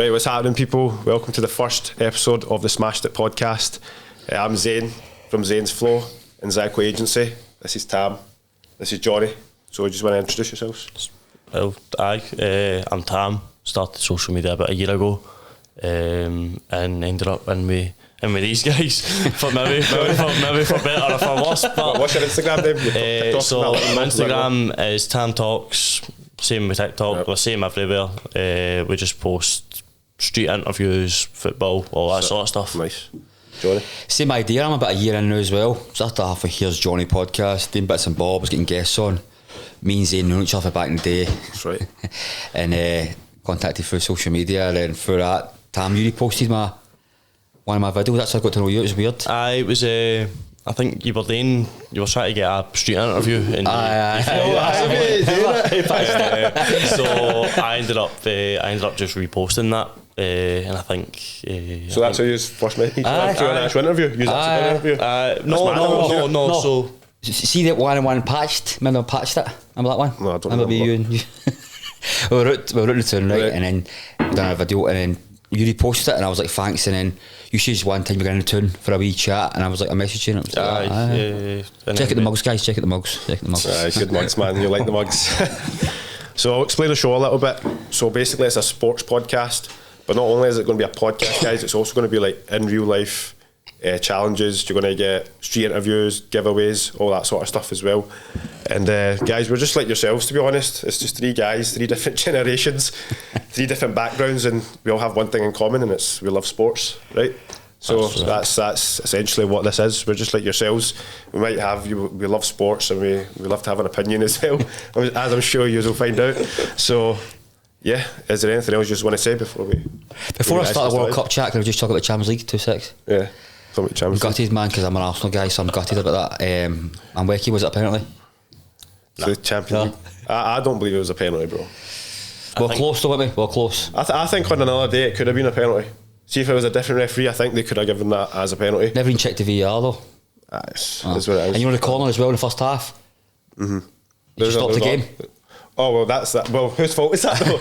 Right, what's happening, people? Welcome to the first episode of the Smashed It podcast. I'm Zane from Zane's Flow and Zyco Agency. This is Tam. This is Johnny. So you just want to introduce yourselves? Well, I'm Tam. Started social media about a year ago, and ended up in with these guys for maybe for better or for worse. But What's your Instagram name? so my Instagram is Tam Talks. Same with TikTok. Yep. We're same everywhere. We just post street interviews, football, all that sort of stuff. Nice. Johnny? Same idea. I'm about a year in now as well. So after half a Here's Johnny podcast, doing bits and bobs, getting guests on. Me and Zane knew each other back in the day. That's right. And contacted through social media, and then through that, Tam, you reposted one of my videos. That's how I got to know you. It was weird. It was I think you were trying to get a street interview, and so I ended up just reposting that, and I think. So that's how you first met each other through an actual interview. You actually interview? No. So see that one patched. Remember I patched it? Remember that one? No, I don't remember. You and you. we were out the town, right? And then we done a video, and then you reposted it, and I was like, thanks. And then you said one time you were in the town for a wee chat, and I was like, I messaged you, and it was like, check out the mugs, guys. Check out the mugs. Good mugs, man. You like the mugs. So I'll explain the show a little bit. So basically, it's a sports podcast, but not only is it going to be a podcast, guys, it's also going to be like in real life challenges. You're going to get street interviews, giveaways, all that sort of stuff as well. And guys, we're just like yourselves, to be honest. It's just three guys, three different generations, three different backgrounds, and we all have one thing in common, and it's we love sports, right? So that's essentially what this is. We're just like yourselves. We might have we love sports, and we love to have an opinion as well, as I'm sure you will find out. So yeah, is there anything else you just want to say before I start the World Cup chat? Can I just talk about the Champions League 2-6? Yeah. I'm gutted, man, because I'm an Arsenal guy, so I'm gutted about that. And Wecky, was it a penalty? The Champions League. I don't believe it was a penalty, bro. Close though, weren't we? Close. I think on another day it could have been a penalty. See, if it was a different referee, I think they could have given that as a penalty. Never even checked the VAR though. That's what it is. And you know the corner as well in the first half. Mm-hmm. You stopped the game. Oh well, that's that. Well, whose fault is that though?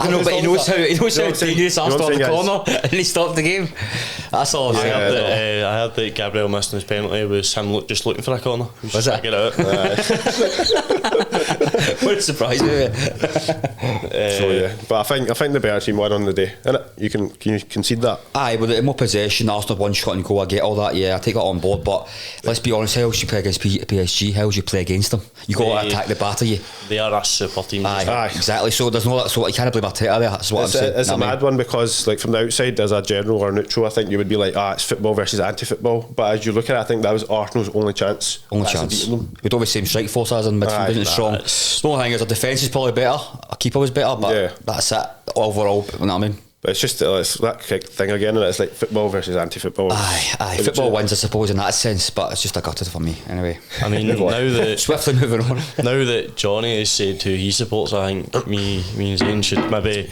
I know, but he knows how dangerous Arsenal on the corner, and he stopped the game. That's all. I heard that Gabriel missing his penalty was him just looking for a corner. Was it? Get out. What a surprise, me. So yeah, but I think the better team won on the day, innit? Can you concede that? Aye, with more possession, Arsenal one shot and goal. I get all that. Yeah, I take that on board. But let's be honest, how else you play against PSG? How else you play against them? You got to attack the batter. They are a super team. Aye, exactly. So there's no that. So you can't blame Arteta there. That's what I'm saying. It's a mad one because, like, from the outside, as a general or neutral, I think you would be like, it's football versus anti-football. But as you look at it, I think that was Arsenal's only chance. We don't have the same strike force as in midfield, isn't strong. The only thing is our defence is probably better. Our keeper was better, but that's it overall. You know what I mean? But it's just it's that thing again, and it's like football versus anti-football. Aye. Football wins, I suppose, in that sense, but it's just a gutted for me anyway. I mean, now that swiftly moving on. Now that Johnny has said who he supports, I think me and Zane should maybe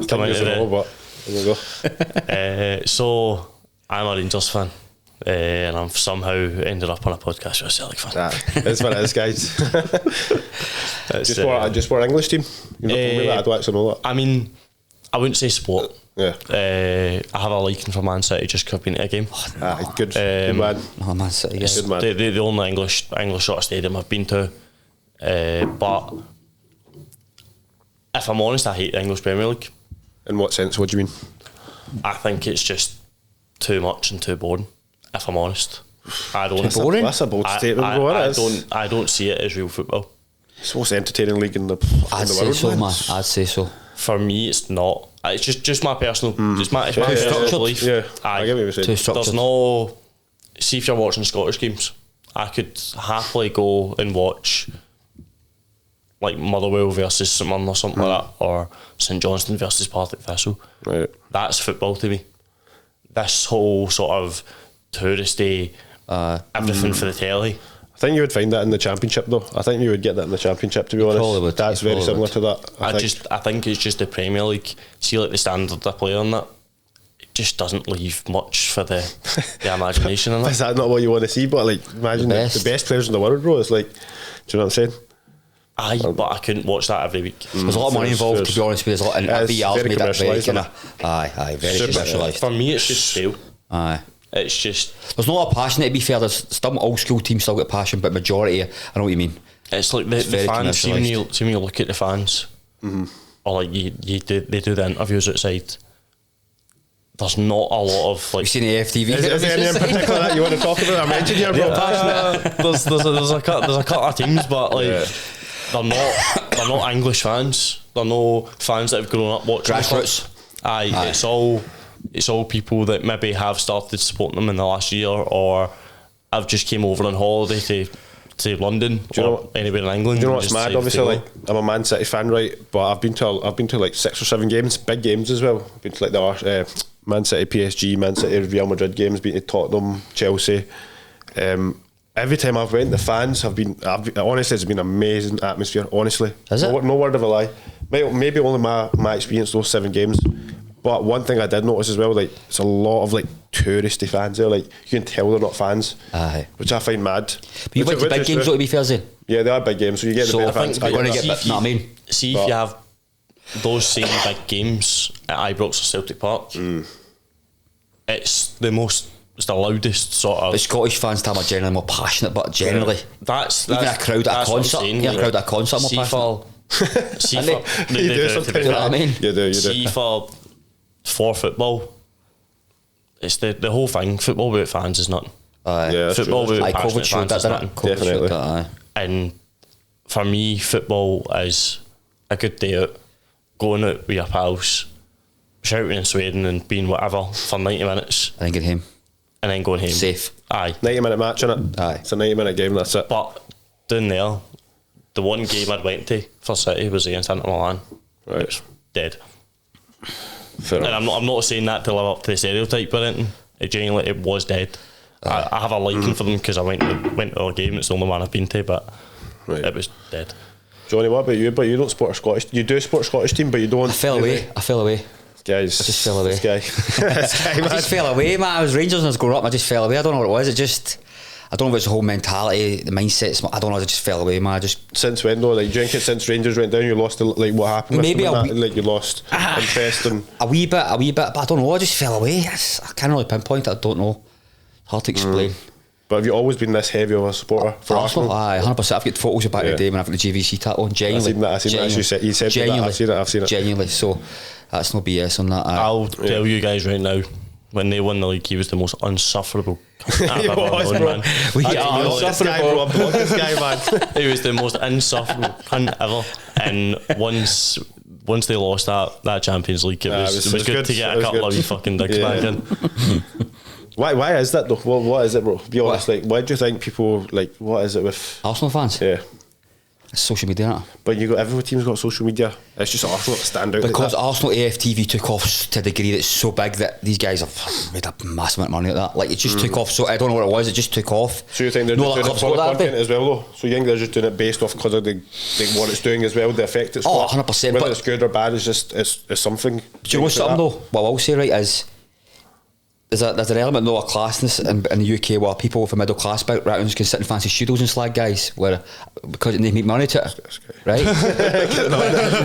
come into it. But there you go. So I'm a Rangers fan. And I've somehow ended up on a podcast with a Celtic fan. That's what it is, guys. Just for English team. You've not told me that. I don't actually know that. I mean, I wouldn't say sport. Yeah. I have a liking for Man City just because I've been at a game. Good man. Man City, yes. Good man. The only English sort of stadium I've been to. But if I'm honest, I hate the English Premier League. In what sense? What do you mean? I think it's just too much and too boring. If I'm honest, I don't. That's a bold statement, bro. I don't see it as real football. It's the most entertaining league in the world. I'd say so. For me, it's not. It's just my personal. It's my personal belief. Yeah, I get what you're saying. Too structured. There's no. See, if you're watching Scottish games, I could happily go and watch like Motherwell versus St Mirren or something like that, or St Johnstone versus Partick Thistle. Right. That's football to me. This whole sort of touristy everything for the telly. I think you would find that in the Championship though. I think you would get that in the Championship, to be honest. That's very similar to that. I think it's just the Premier League. See, like the standard they play on that, it just doesn't leave much for the imagination in it. Is that not what you want to see? But like, imagine the best players in the world, bro. It's like, do you know what I'm saying? Aye, but I couldn't watch that every week. There's a lot of money involved, to be honest with you. There's a lot, and VR's very made that very commercialised, kind of... Aye, very commercialised. For me, it's just stale. Aye. It's just... There's not a lot of passion, to be fair. There's some old school teams still got passion, but majority, I know what you mean. It's like the fans, see when you look at the fans, or like they do the interviews outside, there's not a lot of like... You've seen the FTV. Is there any in particular that you want to talk about? I mentioned you're real passionate. There's a couple of teams, but like they're not English fans. They're no fans that have grown up watching Grassroots. Aye, it's all people that maybe have started supporting them in the last year, or I've just came over on holiday to London, do you know or anywhere in England. Do you know what's mad? Obviously, like, I'm a Man City fan, right? But I've been to like 6 or 7 games, big games as well. I've been to like the Man City, PSG, Man City, Real Madrid games. Been to Tottenham, Chelsea. Every time I've went, the fans have been. Honestly, it's been an amazing atmosphere. Honestly, is it? No word of a lie. Maybe only my experience those 7 games. But one thing I did notice as well, like, it's a lot of like touristy fans there. Like, you can tell they're not fans. Aye. Which I find mad. But you went to big games, though, to be fair, then? Yeah, they are big games, so you get the better fans. I'm going to get that, know what I mean? See if you have those same big games at Ibrox or Celtic Park, it's the loudest sort of... But Scottish fans are generally more passionate, but generally... That's even a crowd at a concert. Yeah, a crowd at a concert more passionate. See for... You do sometimes. You know what I mean? You do. See for football, it's the whole thing. Football without fans is nothing. Yeah, football without passionate fans is nothing. Definitely. And for me, football is a good day out, going out with your pals, shouting and swearing and being whatever for 90 minutes. And then going home. Safe. Aye. 90-minute match, innit? Aye. It's a 90-minute game, that's it. But down there, the one game I went to for City was against Inter Milan. Right. It's dead. Fair and enough. I'm not saying that to live up to the stereotype or anything. It was dead. I have a liking for them because I went to a game. It's the only one I've been to, but it was dead. Johnny, what about you? But you don't support a Scottish... You do support a Scottish team, but you don't... I fell away. Guys, I just fell away. This guy, I just fell away, man. I was Rangers when I was growing up. I just fell away. I don't know what it was. I don't know if it's the whole mentality, the mindset. I don't know. I just fell away, man. Since when though? Like, do you think it's since Rangers went down, you lost like what happened? Maybe like you lost interest in a wee bit, but I don't know. I just fell away. I can't really pinpoint it. I don't know. Hard to explain. But have you always been this heavy of a supporter for Arsenal? Aye, 100%. I've got photos of back in the day when I've got the GVC tattoo on. Genuinely, I've seen that. As you said genuinely, that. I've seen it. Genuinely. So that's no BS on that. I'll tell you guys right now, when they won the league, he was the most unsufferable. I've ever known, man. Unsufferable. I'm blocking this guy, man. He was the most insufferable cunt ever. And once they lost that Champions League, it was good to get a couple of wee fucking dicks back in. Why is that though? What is it, bro? Be honest, like, why do you think people like? What is it with Arsenal fans? Yeah, it's social media, innit? But every team's got social media. It's just Arsenal that stand out because like Arsenal AFTV took off to a degree that's so big that these guys have made a massive amount of money at that. Like, it just took off. So I don't know what it was. It just took off. So you think they're just doing it for the content as well, though? So you think they're just doing it based off because of what it's doing as well, the effect it's got? 100%. Whether it's good or bad, it's just it's something. Do you know something though? What I'll say right is, there's an element of lower classness in the UK where people with a middle class backgrounds can sit in fancy studios and slag guys because they make money to it, right?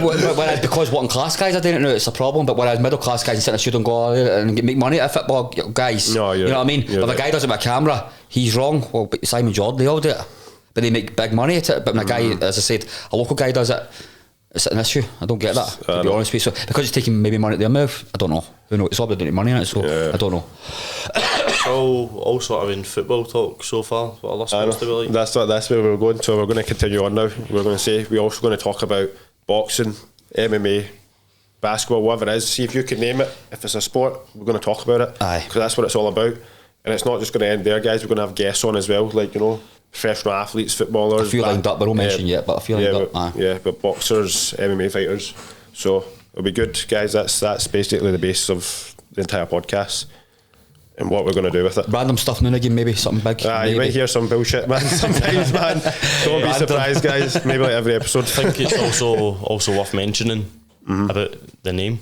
Whereas because working class guys are doing it now, it's a problem. But whereas middle class guys can sit in a studio and go and make money at football guys, you know what I mean? If a guy does it with a camera, he's wrong. Well, but Simon Jordan, they all do it, but they make big money at it. But when a guy, as I said, a local guy does it, it's an issue. I don't get that, to be honest with you. So because it's taking maybe money at their mouth, I don't know. Who knows? It's all about doing money in it, so I don't know. So all sort of in football talk so far. What are supposed to be like? That's where we're going. So we're going to continue on now. We're going to say we're also going to talk about boxing, MMA, basketball, whatever it is. See if you can name it. If it's a sport, we're going to talk about it. Aye. Because that's what it's all about. And it's not just going to end there, guys. We're going to have guests on as well, like, professional athletes, footballers. A few lined up, but I won't mention yet, but a few lined up. But boxers, MMA fighters. So it'll be good, guys. That's basically the basis of the entire podcast and what we're going to do with it. Random stuff now and again, maybe something big. You might hear some bullshit, man. Sometimes, man. Don't be surprised, guys. Maybe like every episode. I think it's also worth mentioning about the name.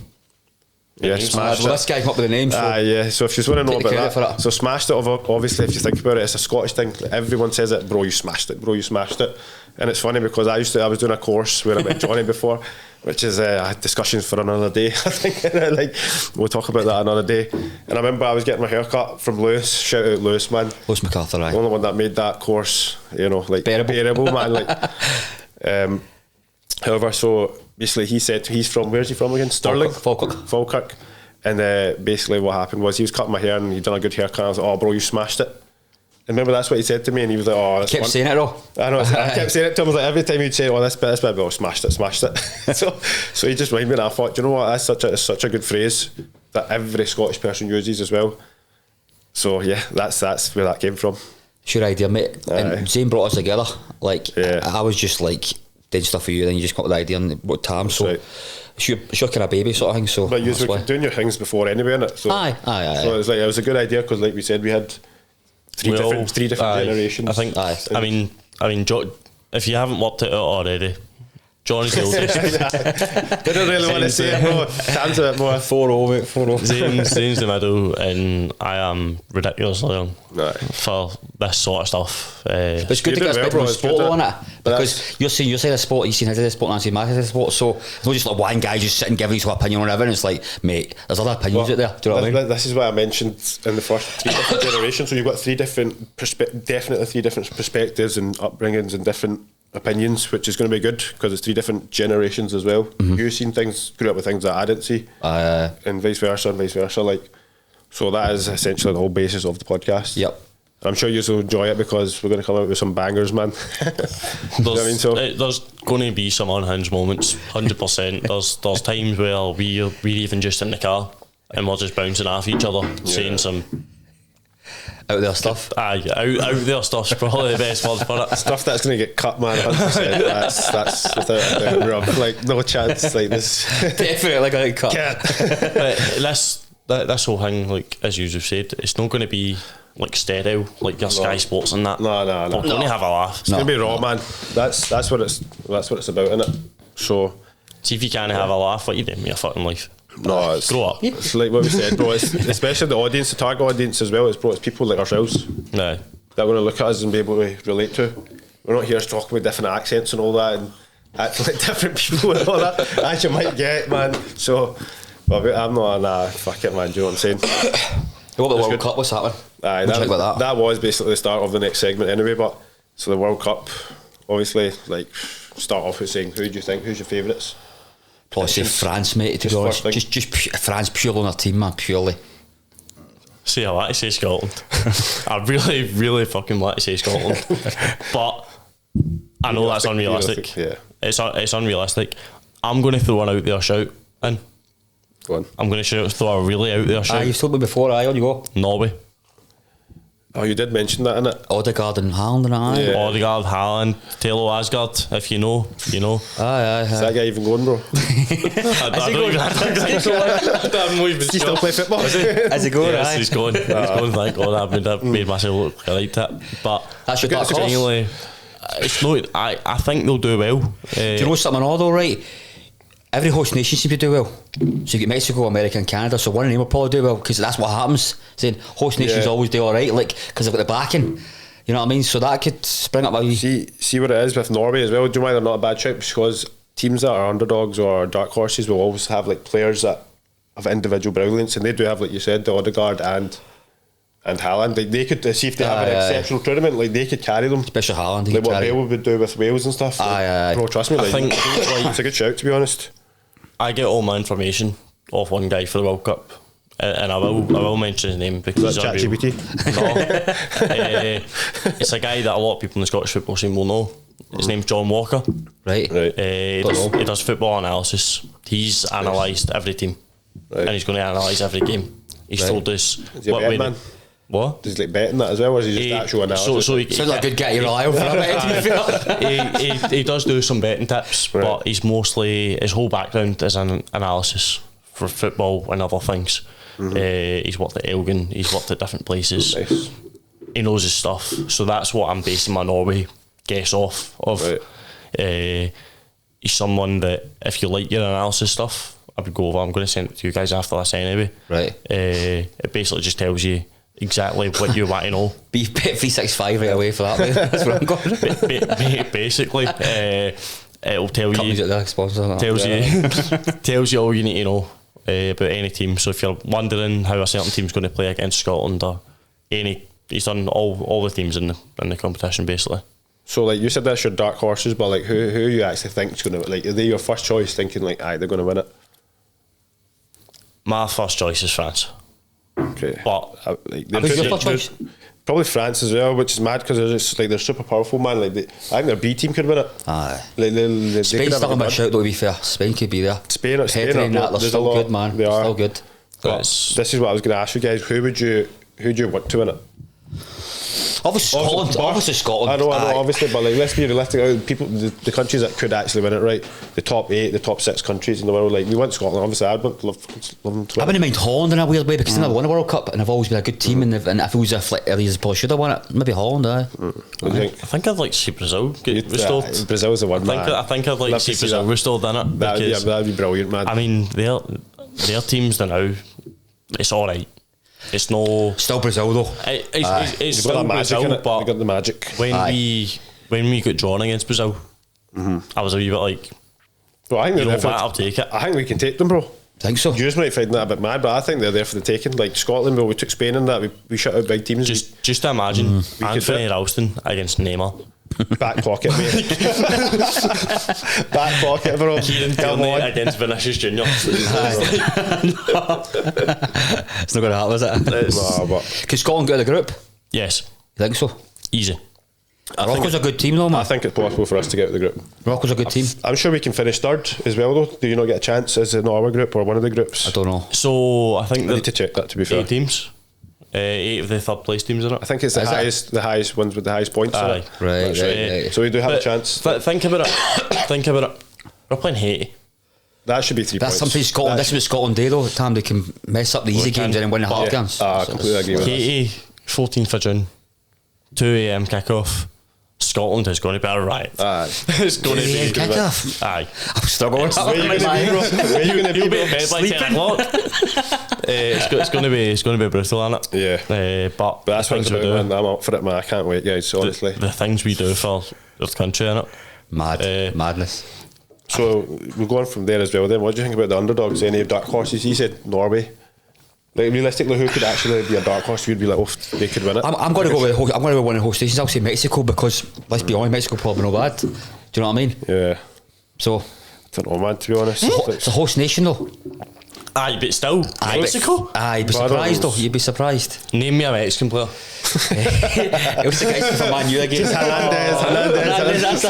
Yeah, names. smashed Well, it. this guy come up with the name. So Yeah, so if you just want to know Take the about credit that, for it. so smashed it, obviously if you think about it, it's a Scottish thing. Everyone says it, bro, you smashed it, bro, you smashed it. And it's funny because I was doing a course where I met Johnny before, which is discussions for another day. I think like we'll talk about that another day. And I remember I was getting my hair cut from Lewis. Shout out Lewis, man. Lewis MacArthur, The right? only one that made that course, you know, like bearable man. Like, however, so basically he said he's from, where's he from again? Stirling, Falkirk. And basically what happened was he was cutting my hair and he'd done a good haircut. And I was like, oh, bro, you smashed it. And remember that's what he said to me, and he was like, oh, that's Kept saying it though. I know. I kept saying it to him. I was like, every time he'd say, "Oh, this bit, oh, smashed it." so he just reminded me, and I thought, you know what? That's such a good phrase that every Scottish person uses as well. So yeah, that's where that came from. Sure idea, mate. And Zane brought us together. Like, I was just like did stuff for you, then you just got the idea and what time. So right. it's your kind of baby sort of thing. So But you were doing your things before anyway, innit? So, Aye. So it was a good idea because, like we said, we had three different generations. I think. Aye. I mean, if you haven't worked it out already, Johnny's the oldest. They don't really want to say it, bro. Sam's a bit more 4-0. Zane's the middle, and I am ridiculously young for this sort of stuff. But it's good to get a bit of sport on it, because you're saying a sport, you've seen his sport, and I've seen my sport, so it's not just like one guy just sitting giving his opinion on everything. It's like, mate, there's other opinions out there. Do you know what I mean? This is what I mentioned in the first 3 different generations. So you've got definitely three different perspectives and upbringings and different opinions, which is going to be good because it's 3 different generations as well. You've seen things, grew up with things that I didn't see, and vice versa. Like, so that is essentially the whole basis of the podcast. Yep. And I'm sure you'll enjoy it because we're going to come out with some bangers, man. You know what I mean? So There's going to be some unhinged moments, 100%. There's times where we're even just in the car and we're just bouncing off each other, saying some out there stuff. Out there stuff's probably the best word for it. stuff that's going to get cut, man. 100%. That's without a doubt, Rob. Like, no chance. Like this. Definitely going to cut. But this whole thing, like as you have said, it's not going to be like stereo, like your Sky Sports and that. No. We're going to have a laugh. It's going to be raw, man. That's what it's about, innit? So see if you can't have a laugh, what you doing with your fucking life? no, it's, grow up. It's like what we said, bro. It's, especially the audience, the target audience as well. It's people like ourselves No. that want to look at us and be able to relate to. We're not here to talk with different accents and all that and act like different people and all that, as you might get, man. So, but I'm not fuck it, man. Do you know what I'm saying? What about the World Cup? What's happening? Aye, that was basically the start of the next segment anyway. But so the World Cup, obviously, like start off with saying who do you think? Who's your favourites? Probably say France, mate. To be honest, just France purely on their team, man. Purely. See, I like to say Scotland. I really, really fucking like to say Scotland, but I know that's unrealistic. Yeah, it's unrealistic. I'm going to throw one out there. Shout in. Go on. I'm going to throw a really out there shout. You've told me before. On you go. Norway. Oh, you did mention that, innit? Odegaard and Haaland and I. Yeah. Odegaard, Haaland, Taylor Asgard. If you know, you know. Aye. Is that guy even going, bro? He still play football? Is he going? Yes, he's going. He's going. Thank God. I've made myself look like that. But That's your dark horse. genuinely, it's not. I think they'll do well. Do you know something odd, though, right? Every host nation seems to do well. So you get Mexico, America and Canada, so one of them will probably do well, because that's what happens. Saying host nations always do alright, like, because they've got the backing. You know what I mean? So that could spring up a wee... See what it is with Norway as well. Do you know why they're not a bad shout? Because teams that are underdogs or dark horses will always have like players that have individual brilliance, and they do have, like you said, the Odegaard and Haaland. Like they could see if they have an exceptional tournament, like they could carry them. Especially Haaland. Like what Bale would do with Wales and stuff. Bro, trust me, I think it's a good shout, to be honest. I get all my information off one guy for the World Cup, and I will mention his name because he's ChatGPT. No, it's a guy that a lot of people in the Scottish football scene will know. His name's John Walker. Right. He does football analysis. He's analysed every team, and he's going to analyse every game. He's told us. Is he a betting man? What? Does he like betting that as well, or is he just actual analysis? So he sounds like a good guy you rely on for a bet. he does do some betting tips, but he's mostly, his whole background is an analysis for football and other things. He's worked at Elgin, he's worked at different places. Nice. He knows his stuff, so that's what I'm basing my Norway guess off of. He's someone that, if you like your analysis stuff, would go over. I'm going to send it to you guys after this anyway. Right. It basically just tells you exactly what you want to know. Be 365 right away for that. Mate. That's what I'm going. Basically, it'll tell Companies you. that they're sponsors. Tells you all you need to know about any team. So if you're wondering how a certain team's going to play against Scotland or any, he's done all the teams in the competition basically. So like you said, that's your dark horses, but like who you actually think is going to, like, are they your first choice? Thinking like, aye, they're going to win it. My first choice is France. Okay, But Who's your first choice? Probably France as well, which is mad because they're super powerful, man. Like I think their B team could win it. Aye. Like they Spain's still a bit shout though, to be fair. Spain could be there. Spain Pedri and that, they're there's still a lot, good, man. They are Still good. But this is what I was going to ask you guys. Who do you want to win it? Obviously Scotland. I know, Aye. obviously, but like let's be realistic. People, the countries that could actually win it, right? The top 8, the top 6 countries in the world. Like we want Scotland. Obviously, I'd love them to I win. wouldn't mind Holland in a weird way because they never won a World Cup and they've always been a good team and I feel as if like Elias probably should have won it. Maybe Holland, aye. What do you think? I think I'd like to see Brazil get restored. Brazil's the one, man. I think I'd like to see Brazil restored in it. That'd be brilliant, man. I mean, their teams now, it's all right. It's no. Still Brazil though. It's You've still got that magic Brazil, in it. but We got the magic. when we got drawn against Brazil, I was a wee bit like, Well, I think you they're know there what, for I'll take it. I think we can take them, bro. Think so. You just might find that a bit mad, but I think they're there for the taking. Like Scotland, bro, we took Spain in that. We shut out big teams. Just imagine could Anthony fit. Ralston against Neymar. Back pocket, mate. Back pocket, bro. Kieran Come Tierney on. against Vinicius Junior. It's not going to happen, is it? No, but Can Scotland get out of the group? Yes, You think so? easy. Morocco's a good team though, I man. think it's possible for us to get out of the group. Morocco's a good team. I'm sure we can finish third as well, though. Do you not get a chance as in our group or one of the groups? I don't know. So I think I need to check that, to be fair. 8 teams. 8 of the third place teams in it. I think it's the highest ones with the highest points. in it. Right, That's right. So we do have a But chance. Think about it. We're playing Haiti. That should be 3 That's points. something Scotland. This is what Scotland do though. Time they can mess up the easy games and then win the hard games. I completely agree with that. Haiti, 14th of June, 2 a.m. kick-off. Scotland is going to be a riot. Aye. It's going to 2 a.m. be. kick-off? Aye. I'm struggling. Where you going to be, bro? Where you going to You'll be, be bro? in bed by 10 o'clock. It's going to be brutal, isn't it? Yeah. But But that's the what it's things we about, do, man. I'm up for it, man. I can't wait, guys, honestly. the things we do for the country, innit? Madness. So we're going from there as well then. What do you think about the underdogs? Any dark horses? He said Norway. Like realistically, who could actually be a dark horse? You'd be like, oh, they could win it. I'm going to go with I'm going to go with one of the host nations. I'll say Mexico because let's be honest, Mexico probably no bad. Do you know what I mean? Yeah. So I don't know, man, to be honest. it's a host nation though. Aye, but still, Mexico? Aye, you'd be Well, I don't surprised know. though. You'd be surprised. Name me a Mexican player. It was the guys from Man U again. Hernandez. Hernandez.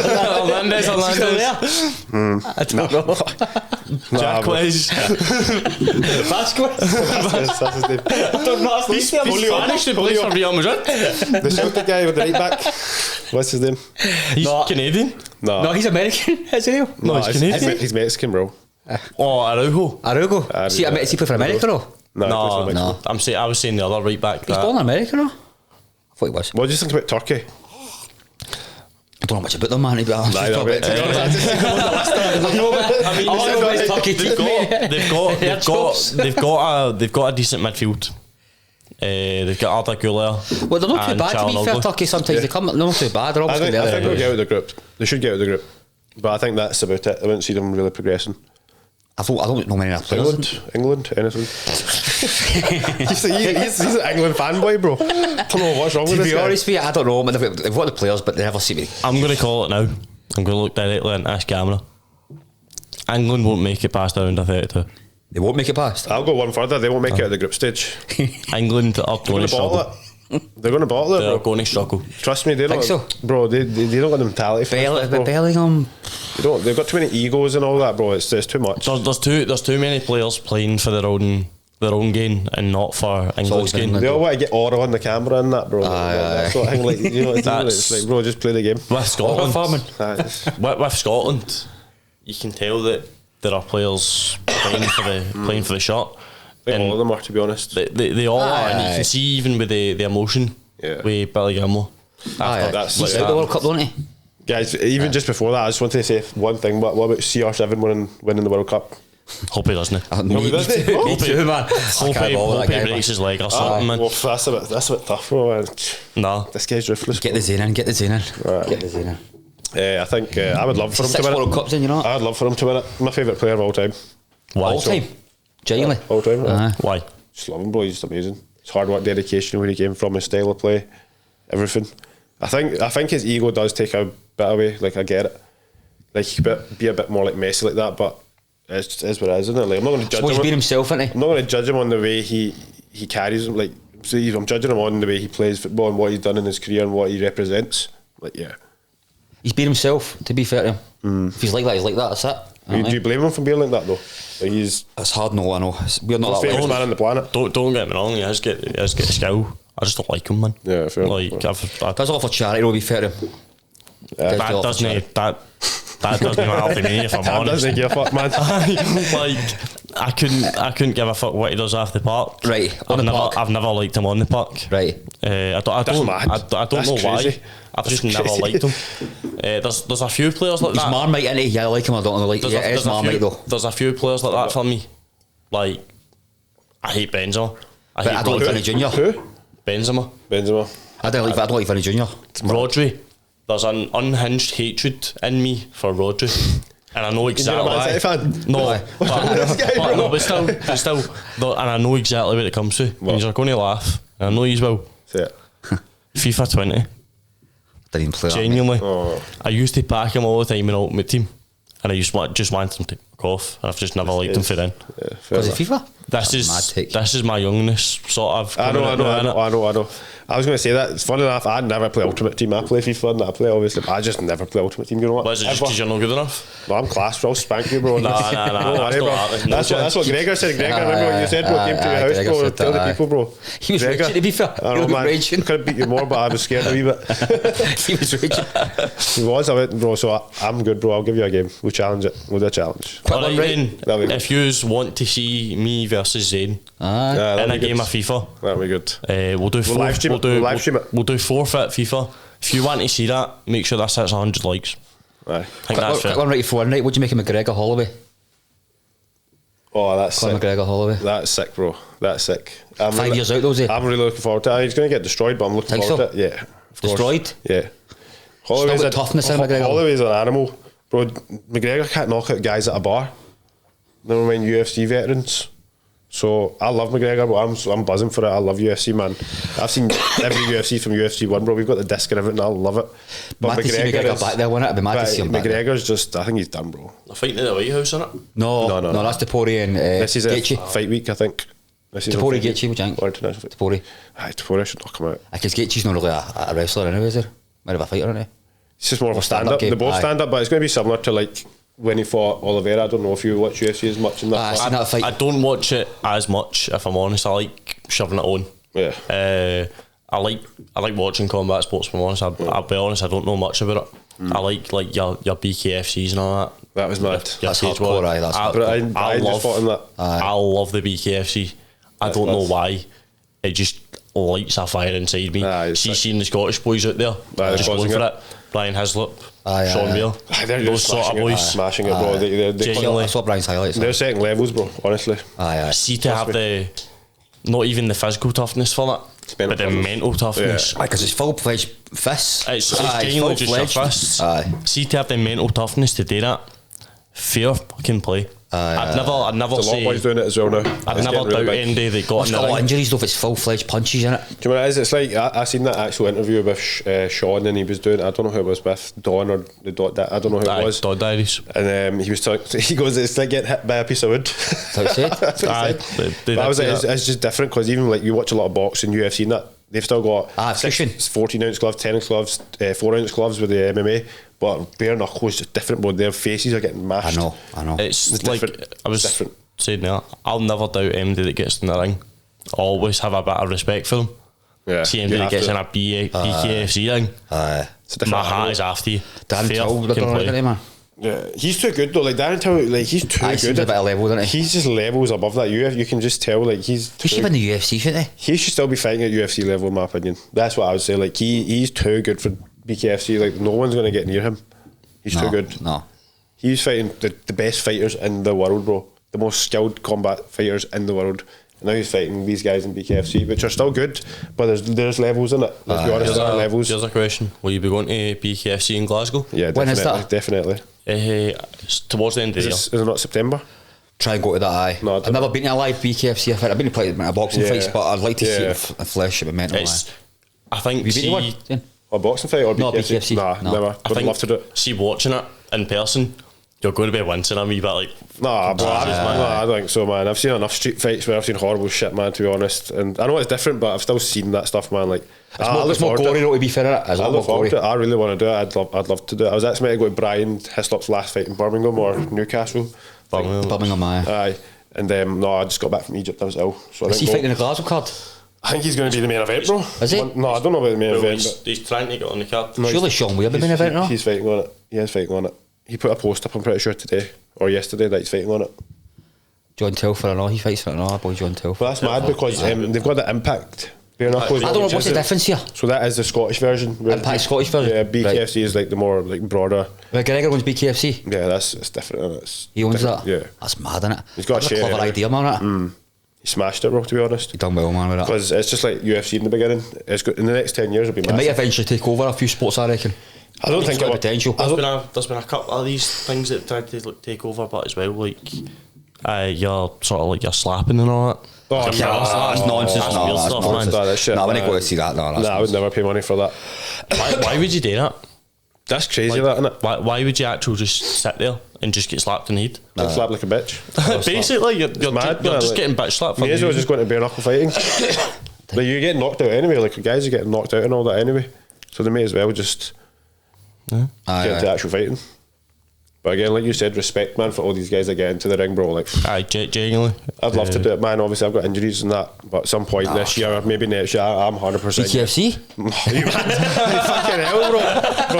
I don't know. Jacquez. Vasquez. That's his name. I don't know. He's Spanish, he plays for Real Madrid. The Celtic guy with the right back. What's his name? He's No. Canadian. No, he's American. Is he? No, he's Canadian. He's Mexican, bro. Oh, Araujo. Araujo. See, is he play for America though? No, he plays for Mexico. No. I was saying the other right back. He's born in America though. I thought he was. What do you think about Turkey? I don't know much about them, man. To be honest. Neither, mate. To be honest, I mean, they've got a decent midfield. They've got Arda Güler. Well, they're not too and bad to be fair. Calhanoglu. Turkey sometimes they come. They're not too bad. They're I always think going to be they'll there. get out of the group. They should get out of the group. But I think that's about it. I wouldn't see them really progressing. I don't know many of the players. England, anything. he's an England fanboy, bro. I don't know what's wrong with To this be guy. honest with you, I don't know. But they've got the players, but they never see me. I'm going to call it now. I'm going to look directly into this camera. England won't make it past the round of 32. They won't make it past. I'll go one further. They won't make it out of the group stage. England are They're going going to to bottle struggle. it. They're going to bottle it, They're bro. going to struggle. Trust me, they don't. Think so? Bro, they don't got the mentality for this stuff, bro. Bellingham. They don't. They've got too many egos and all that, bro. It's too much. There's too many players playing for their own gain and not for England's always gain. England. They all want to get aura on the camera and that, bro. That sort of thing, like, you know, it's like, bro, just play the game. With Scotland, Aye. with Scotland, you can tell that there are players playing for the shot. I think And all of them are, to be honest. They all are, and you can see even with the emotion with Billy Gilmore. That's He's like out the World Cup, don't he? Guys, even just before that, I just wanted to say one thing. What about CR7 winning the World Cup? Hope he doesn't. Me too, man. Hope he breaks his leg or something, man. Well, that's a bit tough, bro, man. Nah. This guy's ruthless. Get the Zane in. Get the Zane in. Right. Get the Zane in. I think I would love for him to 6 win World it. Cups in, you know. I'd love for him to win it. My favourite player of all time. Why? All time. Genuinely. All time. Right? Why? Just love him, bro. He's just amazing. His hard work, dedication, where he came from, his style of play, everything. I think his ego does take a bit away. Like, I get it. Like, he could be a bit more like Messi like that, but it is what it is, isn't it? Like, I'm not going to judge him. He's been himself, isn't he? I'm not going to judge him on the way he carries him. Like, see, I'm judging him on the way he plays football and what he's done in his career and what he represents. Like, yeah. He's been himself, to be fair to him. If he's like that, he's like that, that's it. Do you blame him for being like that, though? Like, he's It's hard, no, I know. We're not the that famous way. man on the planet. Don't get me wrong, he has got skill. I just don't like him, man. Yeah, fair. Like, That's all for charity, to be fair to him. that doesn't matter to me, if I'm That honest. doesn't give a fuck, man. Like, I couldn't give a fuck what he does off the park. Right, on the park. I've never liked him on the park. Right. I don't mad. I don't That's know crazy. why. I've just That's never crazy. liked him. There's a few players like He's that. Marmite, isn't he? Yeah, I like him, I don't like him. Yeah, it is Marmite, though. There's a few players like that for me. Like, I hate Benzema. But I don't like Vinny Jr. Who? Benzema. I don't like Vinny Jr. Rodri. There's an unhinged hatred in me for Rodri. And I know exactly Man City fan? No, Aye. but still, and I know exactly what it comes to. What? You're going to laugh, and I know you will. Say it. FIFA 20, Didn't even play that. genuinely. Oh. I used to back him all the time in Ultimate Team, and I just wanted him to fuck off, and I've just never liked him for then. Yeah, fair Was it enough. FIFA? This Mad take. is my youngness, sort of. I coming out now, innit? know. I was going to say that. It's funny enough, I never play Ultimate Team. I play FIFA and I play, obviously, but I just never play Ultimate Team. You know what? But is it just because you're not good enough? No, I'm class, bro. I'll spank you, bro. Nah, Don't that's worry, not bro. happening. No That's what Gregor said. Gregor, remember what you said, bro? Came to your house, Gregor bro. said Tell that, the people, bro. He was Gregor. raging, to be fair. I He know, was man. raging. Could have beat you more, but I was scared a wee bit. He was raging. He was, I went, bro. So I'm good, bro. I'll give you a game. We'll challenge it. We'll do a challenge. Alright right? then, That'll be if you want to see me versus Zane Aye. Yeah, in that'll a be game good. of FIFA, That'll be good. we'll do four, live stream it. We'll live stream it. We'll do forfeit FIFA. If you want to see that, make sure that hits 100 likes. Aye. I think that's Quick fair. one right for one night. What do you make of McGregor Holloway? Oh, that's Conor sick. McGregor Holloway. That's sick, bro. That's sick. 5 years out, though, is he? I'm really looking forward to it. He's going to get destroyed, but I'm looking Think forward so? to it. Yeah. Of course. Destroyed? Yeah. Holloway's got toughness in McGregor. Holloway's an animal. Bro, McGregor can't knock out guys at a bar. Never mind UFC veterans. So I love McGregor, but I'm buzzing for it. I love UFC, man. I've seen every UFC from UFC1, bro. We've got the disc and everything. I love it. But Mad to see McGregor is- back there, wouldn't it? It'd be mad to see him back there. McGregor's just, I think he's done, bro. They're fighting in the White House, isn't it? No, No. that's Tapori and This is Gaethje. a fight week, I think. This is a Tapori fight week. Gaethje, what do you think? Or international fight. Tapori. Aye, Tapori should knock him out. Because Gaethje's not really a wrestler anyway, is he? More of a fighter, isn't he? It's just more of a stand-up stand-up. game, They both aye. stand up, but it's going to be similar to like when he fought Oliveira. I don't know if you watch UFC as much in that. Aye, fight. seen that fight. I don't watch it as much, if I'm honest. I like shoving it on. Yeah. I like watching combat sports, if I'm honest. I'll be honest, I don't know much about it. I like your BKFCs and all that. That was mad. Your That's cage hardcore, war. aye, that's But I just fought in that. I love the BKFC. I don't know why. It just lights a fire inside me. Aye, it's See, sick. seeing the Scottish boys out there, they're just going causing for it. it. Brian Hislop, Aye, Sean aye, Beale, Aye, they're those just sort of boys. smashing it, bro. They're Genuinely. I saw Brian's highlights. they're second levels, bro. Honestly. Aye. See to have the, not even the physical toughness for that, mental but the toughness. mental toughness. Aye, because it's full-fledged fists. It's Aye, genuinely just your full-fledged. fists. Aye. See to have the mental toughness to do that. Fair fucking play. I'd never There's a lot of boys say. doing it as well now. I'd It's never getting really doubt big. Andy they got It's in got a the lot of ring. injuries though if it's full-fledged punches in it. Do you know what it is? It's like I seen that actual interview with Sean, and he was doing. I don't know who it was with, Don or the Dot. I don't know who it was. Dog Diaries. And he was talking. He goes, "It's like getting hit by a piece of wood." That's what he said. That's what Aye, he said. they But I was did like, say that. it's just different because even like you watch a lot of boxing, UFC, and that they've still got cushion. 14-ounce gloves, 10-ounce gloves, 4-ounce gloves with the MMA. But bare knuckles, just different. But their faces are getting mashed. I know. It's It's like different. I was It's different. saying there. I'll never doubt MD that gets in the ring. Always have a bit of respect for them. Yeah, See you MD that have gets to. in a BKFC ring. Aye. It's a different My hat animal. is after you. Dan Fair Till, fucking play. didn't he, man? Yeah, he's too good though. Like Darren Till, like he's too Aye, good. seems a bit of level, doesn't he? He's just levels above that. You can just tell. Like he's. He should be in the UFC, shouldn't he? He should still be fighting at UFC level, in my opinion. That's what I would say. Like he's too good for BKFC. Like no one's gonna get near him. He's too good. No. He's fighting the best fighters in the world, bro. the most skilled combat fighters in the world. And now he's fighting these guys in BKFC, which are still good, but there's levels in it. Let's be honest, there are levels. Here's a question: will you be going to BKFC in Glasgow? Yeah, when definitely, is that? Definitely. It's towards the end of the year. Is it not September? Try and go to that. Aye. No, I've never been to a live BKFC fight. I've been to play boxing fights, but I'd like to see it in flesh. It'd be mental. I think. Have you been to one? A boxing fight or BKFC? No, BKFC. Nah, never. Would love to do it. See, watching it in person, you're going to be wincing a wee bit like. Nah, bro, I don't think so, man. I've seen enough street fights where I've seen horrible shit, man, to be honest. And I know it's different, but I've still seen that stuff, man. Like, it's more gory, though, to be fair. I look forward to it. I really want to do it. I'd love to do it. I was actually meant to go to Brian Hislop's last fight in Birmingham or Newcastle. Birmingham, aye. And no, I just got back from Egypt. I was ill. So is he fighting in the Glasgow card? I think he's going to be the main event, bro. Is he? No, I don't know about the main event. He's trying to get on the card. No, surely Sean Weir be the main event now? He's fighting on it. He is fighting on it. He put a post up, I'm pretty sure, today or yesterday that he's fighting on it. John Telfer, I know he fights on it. No, boy, John Telfer. But that's mad because they've got the Impact. I don't know what's the difference here. So that is the Scottish version. Impact Scottish version. Yeah, BKFC is like the more like broader. McGregor owns BKFC. Yeah, it's different. Isn't it? He owns that. Yeah, that's mad, isn't it? He's got a clever idea, man. He smashed it, bro. To be honest, he done well, man, with that. Because it's just like UFC in the beginning. It's good in the next 10 years. It'll be massive. It might eventually take over a few sports, I reckon. I don't think it's got potential. There's been a couple of these things that tried to take over, but as well, like you're sort of like you're slapping and all that. Oh, that's nonsense. That's weird stuff, man. That shit, I wouldn't go to see that. No, I would never pay money for that. Why would you do that? That's crazy, that, isn't it? Why would you actually just sit there and just get slapped in the head? Slapped like a bitch. Basically, you're mad. You're just getting bitch slapped. May as well just going to bare knuckle fighting. Like, you get knocked out anyway. Like, guys are getting knocked out and all that anyway. So they may as well just get into actual fighting. But again, like you said, respect, man, for all these guys that get into the ring, bro. Like, genuinely, I'd love to do it, man. Obviously, I've got injuries and that, but at some point this year, or maybe next year, I'm 100%. BKFC? You fucking hell, bro.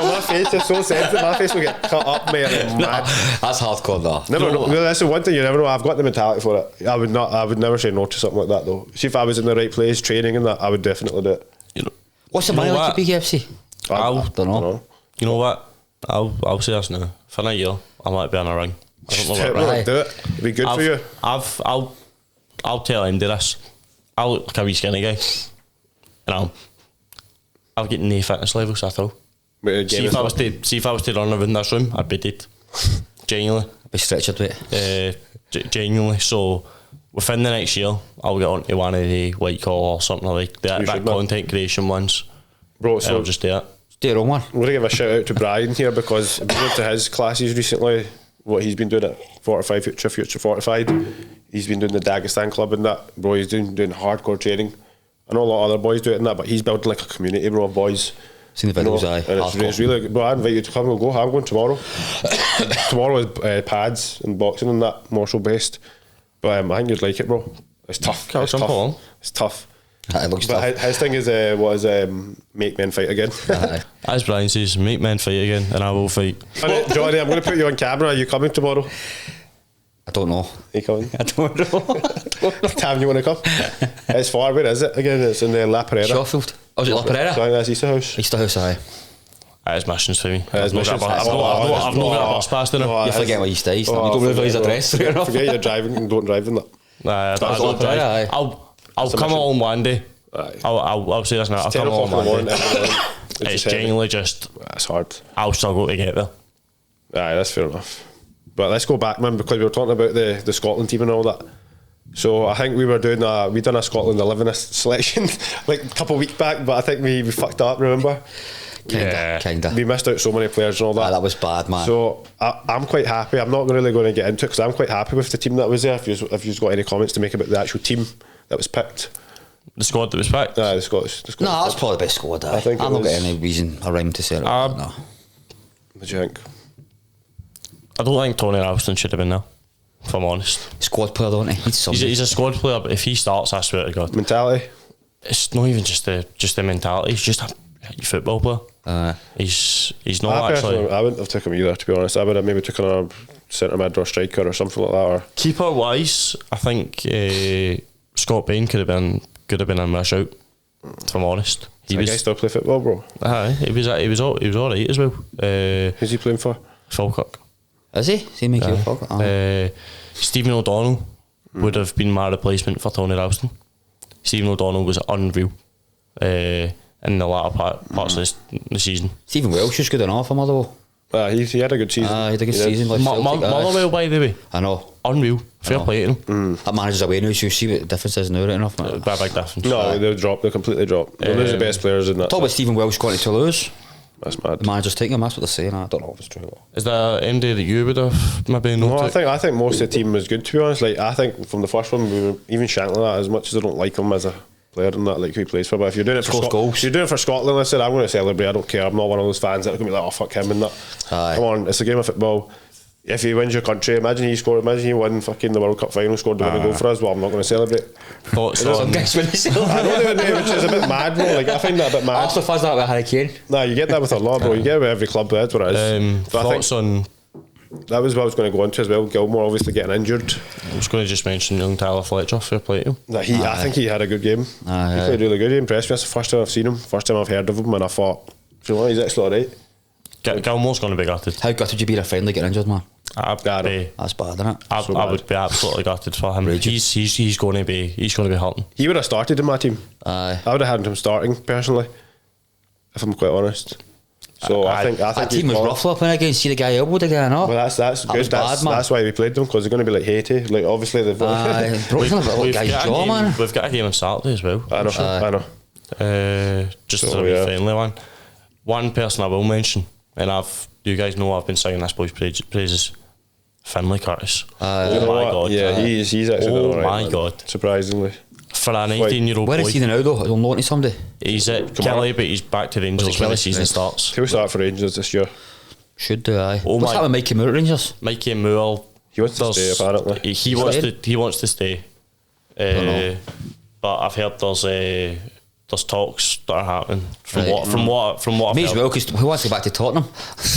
My face is so sensitive. My face will get cut up, mate. Mad. That's hardcore, though. Never know. Well, that's the one thing you never know. I've got the mentality for it. I would never say no to something like that, though. See, if I was in the right place, training and that, I would definitely do it. What's the money like at BKFC? I don't know. You know what? I'll say this now. For a year, I might be on a ring. I don't know what right. Do it. It'd be good for you. I'll tell Andy this. I'll look like a wee skinny guy, and I'll get no fitness levels at all. See if I was to run around this room, I'd be dead. Genuinely. I'd be stretchered weight. Genuinely. So within the next year, I'll get onto one of the white collar or something like that content creation ones. Bro, so I'll just do it. Do your own one. I'm going to give a shout out to Brian here because I've been going to his classes recently, what he's been doing at Fortified Future Fortified. He's been doing the Dagestan Club and that. Bro, he's doing hardcore training. I know a lot of other boys do it and that, but he's building like a community, bro, of boys. Seen the videos, and it's really good. Bro, I invite you to come. We'll go. I'm going tomorrow. Tomorrow is pads and boxing and that, more so based. But I think you'd like it, bro. It's tough. It's tough. It looks but tough. His thing is make men fight again. As Brian says, make men fight again, and I will fight. Johnny, I'm going to put you on camera. Are you coming tomorrow? I don't know. Are you coming? I don't know. Tam, you want to come? It's far. Where is it again? It's in La Pereira. Sheffield. Oh, is it La Pereira? I think that's Easter House. Easter House, aye. That is missions for me. I've not got a bus pass to them. You forget what he stays. You don't realise his address. Forget you're driving and don't drive in that. Nah, I'll come on one day. I'll say this now. I'll come on one day. It's genuinely just. That's hard. I'll struggle to get there. Aye, that's fair enough. But let's go back, man, because we were talking about the Scotland team and all that. So I think we done a Scotland 11 selection like a couple of weeks back, but I think we fucked up. Remember? Kinda. We missed out so many players and all that. That was bad, man. So I'm quite happy. I'm not really going to get into it because I'm quite happy with the team that was there. If you've got any comments to make about the actual team that was picked. The squad that was picked? Nah, the Scottish. No, that's probably the best squad. I think I'm not getting any reason or rhyme to say it. No. What do you think? I don't think Tony Ralston should have been there, if I'm honest. Squad player, don't he? He's a squad player, but if he starts, I swear to God. Mentality? It's not even just the mentality, he's just a football player. He's not actually. I wouldn't have taken him either, to be honest. I would have maybe taken a centre mid or striker or something like that. Or keeper wise, I think Scott Bain could have been a miss out, if I'm honest. He guy still play football, bro? He was alright as well. Who's he playing for? Falkirk. Is he? Is he Michael Fogg? Stephen O'Donnell would have been my replacement for Tony Ralston. Stephen O'Donnell was unreal in the latter parts of the season. Stephen Welsh was good enough for Motherwell. He had a good season. He had a good season. Like Motherwell, by the way. I know. Unreal. Fair play to him. That manager's away now, so you see what the difference is now, right enough. Big difference. No, they completely dropped. They lose the best players in that. Talk about Stephen Welsh going to Toulouse. That's mad. The manager's taking him, that's what they're saying. I don't know if it's true. Is that MD that you would have maybe noted? No, I think most of the team was good, to be honest. Like, I think from the first one, we were even Shankly that, as much as I don't like him as a player and that, like who he plays for, but if you're doing it for goals, you're doing it for Scotland, I said I'm going to celebrate. I don't care. I'm not one of those fans that are going to be like, oh fuck him and that. Come on, it's a game of football. If he wins your country, imagine he won fucking the World Cup final, scored the winning goal for us. Well, I'm not going to celebrate. Thoughts on Some guys when they celebrate. I know they would, which is a bit mad, bro. Like, I find that a bit mad. Arsenal fans that with Harry Kane. Nah, you get that with a lot, bro. You get it with every club, that's what it is. But thoughts on... That was what I was going to go into as well. Gilmore obviously getting injured. I was going to just mention young Tyler Fletcher. Fair play to him. I think he had a good game. He played really good. He impressed me. That's the first time I've seen him. First time I've heard of him, and I thought, you know what, he's actually alright. Gilmore's going to be gutted. How gutted you be a friendly getting injured, man? That's bad, isn't it? I would be absolutely gutted for him. He's going to be hurting. He would have started in my team. I would have had him starting personally, if I'm quite honest. So I think that team was rough up when I against see the guy elbowed again. Well, that's good. That's why we played them, because they're going to be like Haiti. Like obviously they've we've got a game on Saturday as well. I know. Just as a wee friendly one. One person I will mention, and you guys know I've been singing this boy's praises. Finlay Curtis. Oh my god! Yeah, he's actually. Oh my god! Surprisingly. For a 19-year-old boy. Where is he now though? He'll loan to somebody. He's at Kelly, but he's back to Rangers when the season starts. He'll start for Rangers this year. Should do, aye. What's that with Mikey Moore at Rangers? Mikey Moore. He wants to stay, apparently. He wants to stay. But I've heard there's talks that are happening from what I've may heard. as well, because who wants to go back to Tottenham?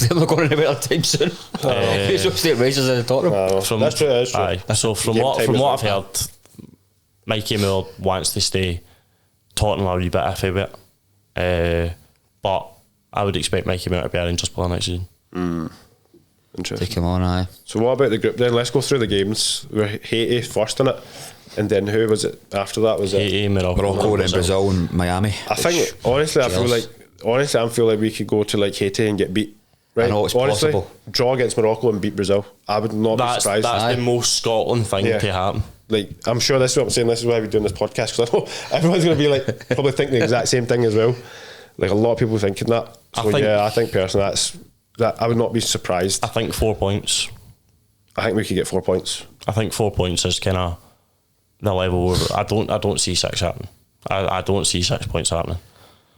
They're not going anywhere time soon. May as well stay at Rangers in Tottenham. That's true. Aye. So from what I've heard, Mikey Moore wants to stay. Tottenham are a wee bit iffy with it. But I would expect Mikey Moore to be a Rangers player next season. Interesting. Take him on, aye. So what about the group then? Let's go through the games. We're Haiti first in it, and then who was it after that? Was Haiti, it Morocco, and Brazil and Miami? I think honestly, I feel like we could go to like Haiti and get beat. Right? I know it's possible. Draw against Morocco and beat Brazil. I would not be surprised. That's the most Scotland thing to happen. Like, I'm sure this is what I'm saying. This is why we're doing this podcast, because I know everyone's going to be like probably thinking the exact same thing as well. Like a lot of people thinking that. So I think personally that I would not be surprised. I think 4 points. I think we could get 4 points. I think 4 points is kind of the level where I don't see 6 happening. I don't see 6 points happening.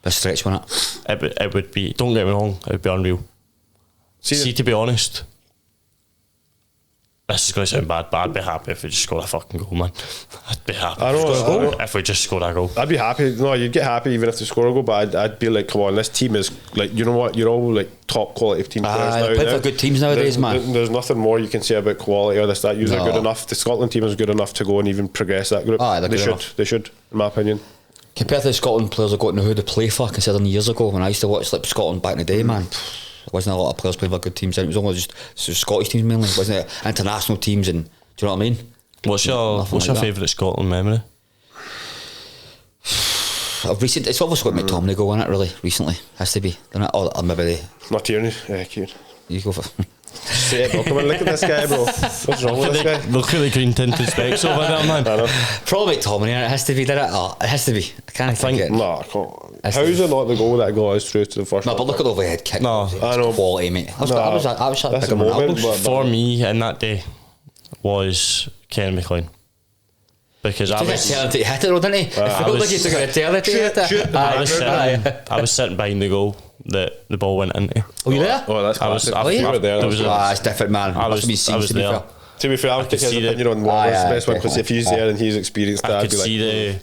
A stretch, wouldn't it? It would be. Don't get me wrong. It would be unreal. See, to be honest, this is going to sound bad, but I'd be happy if we just scored a fucking goal, man. I'd be happy if we just scored a goal. I'd be happy. No, you'd get happy even if they score a goal, but I'd be like, come on, this team is like, you know what? You're all like top quality team players now. Play for good teams nowadays, man. There's nothing more you can say about quality or this, that. You're good enough. The Scotland team is good enough to go and even progress that group. They should, in my opinion. Compared to the Scotland players I've got to know who to play for, considering years ago when I used to watch like Scotland back in the day, man. There wasn't a lot of players playing for good teams. It was only just Scottish teams mainly, wasn't it? International teams, and do you know what I mean? What's your favourite Scotland memory? It's obviously got McTominay go in it, really, recently. Has to be, doesn't it? Or maybe they... Not Tierney, Kieran. You go for... Say it, bro. Come on, look at this guy, bro. What's wrong with this guy? Look at the green tinted specs over there, man. Probably McTominay, it has to be, doesn't it? Oh, it has to be. I can't think it. Nah, how is it not the goal that got us through to the first? No, but look at the overhead kick. No, I know. Quality, mate. I was that's a moment. For me, in that day, was Ken McLean. Because I was eternity hit it, didn't he? It felt like he took an eternity hit it. I was sitting behind the goal that the ball went into. Oh, you there? Oh, that's classic. You were there. It's different, man. I was there. To be fair, I would take his opinion on what was the best one, because if he's there and he's experienced that, I'd be like...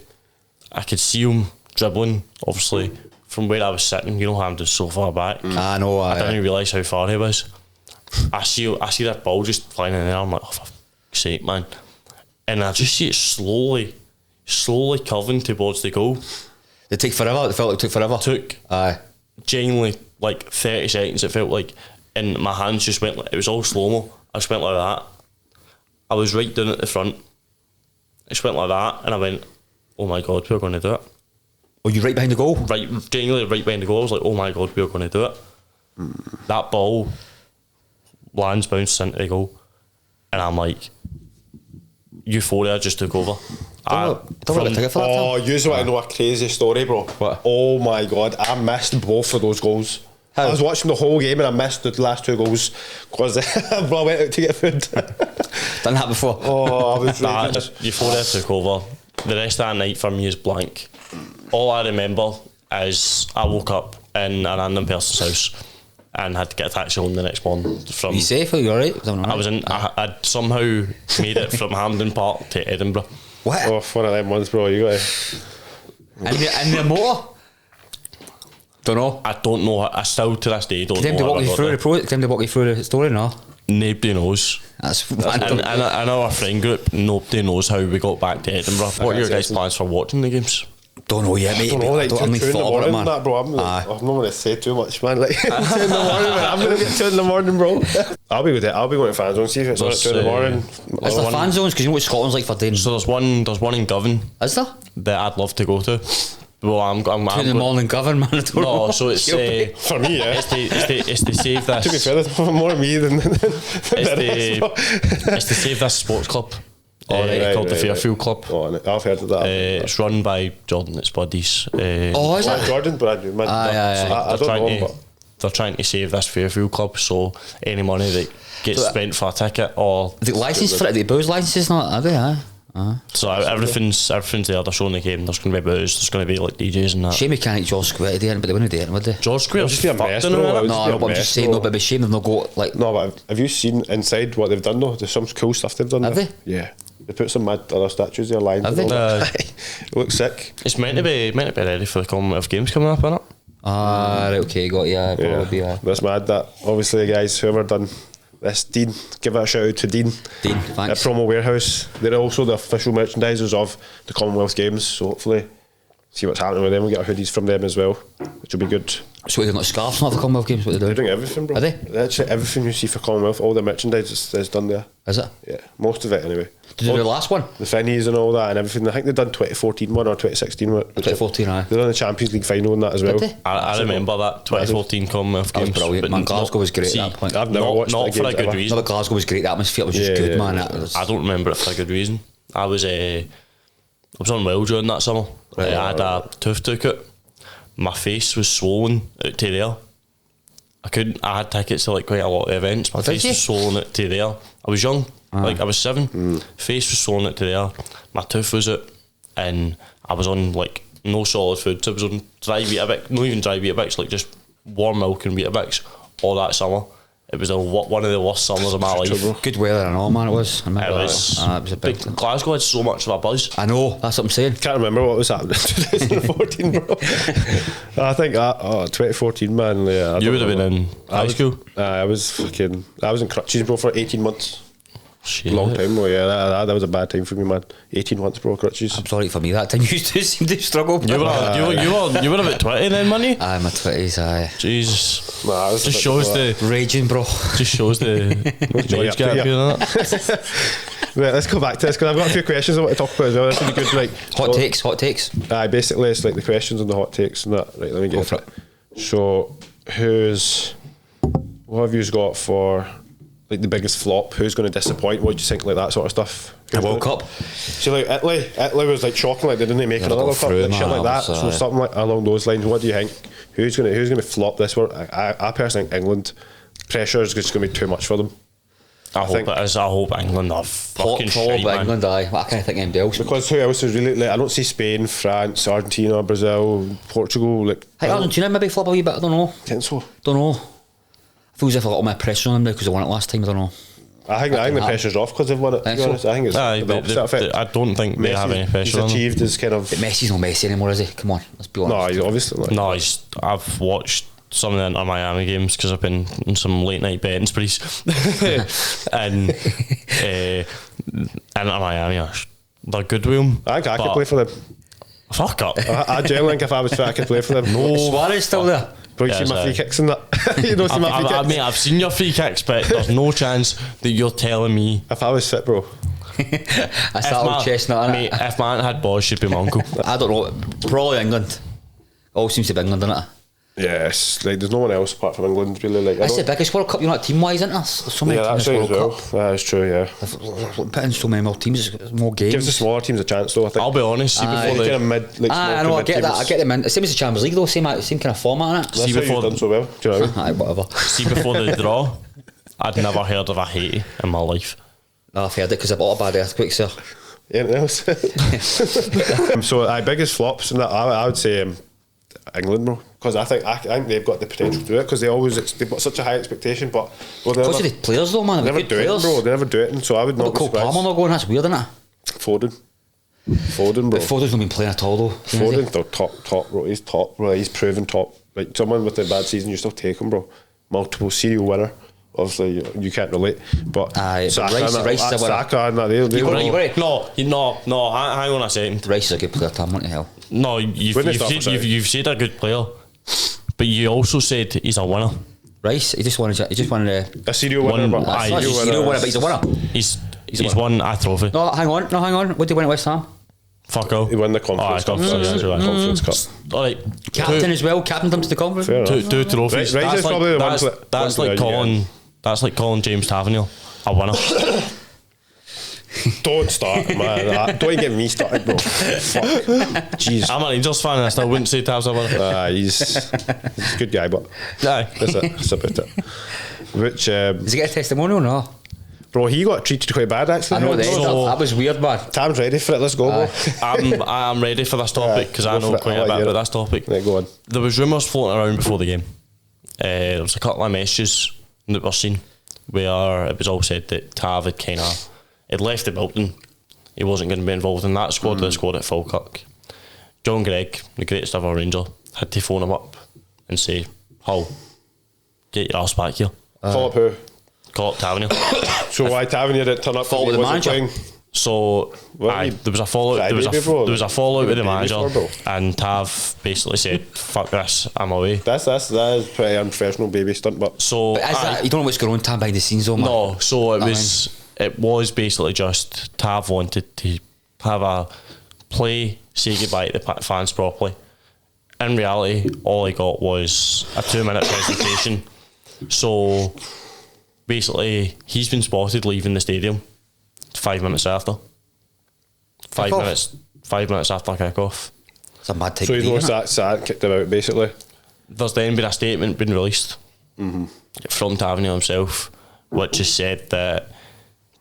I could see him dribbling, obviously, from where I was sitting. You know how I'm just so far back. I know. I didn't realise how far he was. I see that ball just flying in there. I'm like, oh, for fuck's sake, man. And I just see it slowly curving towards the goal. It took forever. It felt like it took forever. Genuinely like 30 seconds. It felt like, and my hands just went. It was all slow mo. I just went like that. I was right down at the front. I just went like that, and I went, oh my God, we're going to do it. Oh, you right behind the goal? Right, genuinely right behind the goal. I was like, oh my God, we're going to do it. That ball lands, bounces into the goal, and I'm like, euphoria just took over. You just want to know a crazy story, bro. What? Oh my God, I missed both of those goals. How? I was watching the whole game and I missed the last 2 goals because I went out to get food. Done that before. Oh, I was That euphoria took over. The rest of that night for me is blank. All I remember is I woke up in a random person's house and had to get a taxi home the next morning. From Are you safe? Are you alright? I was in. I'd somehow made it from Hampden Park to Edinburgh. What? Oh, one of them ones, bro. You got to. In the motor? Don't know. I don't know. I still to this day don't Them know. to how walk I you got through there. them to walk you through the story, no? Nobody knows. That's And I know our friend group. Nobody knows how we got back to Edinburgh. What are your guys' plans for watching the games? don't know yet, mate. I don't know, like 2 in the morning, man. that, bro. I'm not going to say too much, man. Like 2 in the morning, man. I'm going to get 2 in the morning, bro. I'll be with it. I'll be going to fan zone. See if it's on at 2 in the morning. Is there fan zones? Because you know what Scotland's like for doing. So there's one in Govan Is there? that I'd love to go to. Well, I'm 2 in the going- morning Govan, man. I don't know. No, so it's For me, yeah. it's to save this. To be fair, there's more me than It's to save this sports club. Called the Fairfield Club. Oh, I've heard of that. It's run by Jordan, it's buddies. Oh, is it? Jordan, but I They're don't trying know. to- They're trying to save this Fairfield Club, so any money that gets spent for a ticket or The license for it, the booze licenses, not are they? so everything's there. They're showing the game. There's going to be booze. There's going to be like DJs and that. Shame we can't eat George Square today, but they wouldn't do it, would they? George Square just be a mess, bro. innit? It would No, just be no, a but I'm mess, just saying, bro. no, but it'd be shame they've not got like. No, but have you seen inside what they've done though? There's some cool stuff they've done. Have there. they? Yeah. They put some mad other statues there, lions. Have and they? all that. It looks sick. It's meant to be ready for the Commonwealth Games coming up, innit? Right, okay, got you. Probably, That's mad. That obviously, guys, whoever done this, Dean, give a shout out to Dean. Dean, At thanks. Promo Warehouse. They're also the official merchandisers of the Commonwealth Games, so hopefully see what's happening with them. We'll get our hoodies from them as well, which will be good. So they're not scarves, not the Commonwealth Games, what they're They're doing? doing everything, bro. Are they? Actually, everything you see for Commonwealth, all the merchandise is done there. Is it? Yeah, most of it anyway. Did they do the last one? The finnies and all that and everything. I think they've done 2014 one or 2016 one. 2014, aye. They've done the Champions League final and that as well. Did they? I remember that 2014 Commonwealth That was Games. brilliant, but man. not- Glasgow was great at see, that point. I've never watched not the for a games good ever. reason. No, but Glasgow was great. The atmosphere was just Yeah, good, yeah, man. yeah. That was, I don't remember it for a good reason. I was unwell during that summer. Right, I had a tooth took out. My face was swollen out to there. I had tickets to like quite a lot of events. My face you? was swollen out to there. I was young, like I was 7. Face was swollen out to there. My tooth was out, and I was on like no solid food. So I was on dry Weetabix, not even dry Weetabix, like just warm milk and Weetabix all that summer. It was one of the worst summers of my life. good weather and all, man. It was. I remember It that. was, It was a big. but Glasgow had so much of a buzz. I know. That's what I'm saying. Can't remember what was happening in 2014, bro. I think 2014, man. Yeah, I You don't would have been know. in high school. I was in crutches, bro, for 18 months. Shit. Long time, bro. Yeah, that was a bad time for me, man. 18 months, bro, crutches. I'm sorry for me. That time you used to seem to struggle. You were about 20 then, money. Aye, my 20s, aye. Jesus. Nah, I was a Just bit shows before the Raging, bro. Joy age up gap to here, you. innit? Right, let's go back to this because I've got a few questions I want to talk about as well. This will be good, right? Hot takes. Aye, basically it's like the questions and the hot takes and that. Right, let me get for it. So, what have you got for like the biggest flop? Who's going to disappoint? What do you think, like that sort of stuff? The World Cup. See, like Italy was like shocking, like they didn't make Yeah, another they World got Cup, through, like shit man, like that. that was, So something like along those lines. What do you think? Who's gonna flop this World? I personally think England. Pressure is just going to be too much for them. I hope think- it is. I hope England are fucking shite, man. England, aye. I can't think anybody else. Because who else is really like? I don't see Spain, France, Argentina, Brazil, Portugal. Like, Hey, Argentina maybe flop a wee bit. I don't know. think so. Don't know. I feel as if I got all my pressure on them because they won it last time. I don't know. I think the happen. pressure's off because they've won it. To Think be so? honest, I think it's Aye, the opposite effect. I don't think they have any pressure He's on them. achieved his kind of. But Messi's not Messi anymore, is he? Come on, let's be honest. No, he's obviously like, No, I've watched some of the Inter Miami games because I've been in some late night betting sprees, and Inter Miami they're good with him. I think I could but- play for them. Fuck up. I genuinely think if I was fit, I could play for them. Is Suarez still there? Bro, you see my free kicks in that? You don't see my free kicks? Mate, I've seen your free kicks, but there's no chance that you're telling me. If I was fit, bro. That's that old chestnut, mate, if my aunt had balls, she'd be my uncle. I don't know. Probably England. All seems to be England, doesn't it? Yes, like there's no one else apart from England really. Like that's the biggest World Cup, you know, team-wise, isn't there? So many teams in the World Cup. That is true, yeah. Put in so many more teams, more games. Gives the smaller teams a chance, though. I think. I'll be honest. See before the kind of mid, like I know, I get that. I get them in. Same as the Champions League, though. Same kind of format, innit? See before done so well. Do you know what I mean? Whatever. See before the draw, I'd never heard of a Haiti in my life. No, I've heard it because I've got a bad earthquake, sir. Anything else? So, biggest flops, and I would say England, bro, because I think they've got the potential to do it because they've got such a high expectation, but because of the players though, man, they never do it, bro. They never do it, and so I would not be Cole surprised. Palmer not going, that's weird, isn't it? Foden, bro. But Foden's not been playing at all though. Foden's the top, bro. He's top, bro. He's proven top. Like someone with a bad season, you still take him, bro. Multiple serial winner. Obviously, you can't relate, but Saka and that, No, hang on a second. Rice is a good player, Tom. What the hell? No, you've said a good player, but you also said he's a winner. Rice, he just won a serial winner, but he's a winner. He's won a trophy. No, hang on. What did he win at West Ham? Fuck off. He won the Conference Cup. Conference Cup. Alright. Captain as well. Captained him to the Conference. Two trophies. Rice is probably the one. That's like calling. That's like calling James Tavernier a winner. Don't start, man. Don't get me started, bro. Fuck. Jeez. I'm an Rangers fan and I still wouldn't say Tav's a winner. He's a good guy, but that's about it. Which does he get a testimonial or no? Bro, he got treated quite bad actually. I know that was weird, man. Tom's ready for it. Let's go, bro. I'm ready for this topic because I know quite a bit about this topic. Right, go on. There was rumours floating around before the game. There was a couple of messages that were seen where it was all said that Tav had left the building. He wasn't going to be involved in that squad. The squad at Falkirk. John Gregg, the greatest ever Ranger, had to phone him up and say, "Hull, get your ass back here." Call up who? Call up Tavernier. So why Tavernier didn't turn up? Fault with the manager. Playing? So there was a fallout. There was a fallout with the manager, and Tav basically said, "Fuck this, I'm away." That is pretty unprofessional baby stunt, but so you don't know what's going on Tam behind the scenes, though, man. No, so it was basically just Tav wanted to have a play, say goodbye to the fans properly. In reality, all he got was a 2-minute presentation. So basically, he's been spotted leaving the stadium 5 minutes after. 5 minutes. 5 minutes after kick-off. It's a mad take. So he's not sat kicked him out, basically. There's then been a statement been released from Tavernier himself, which has said that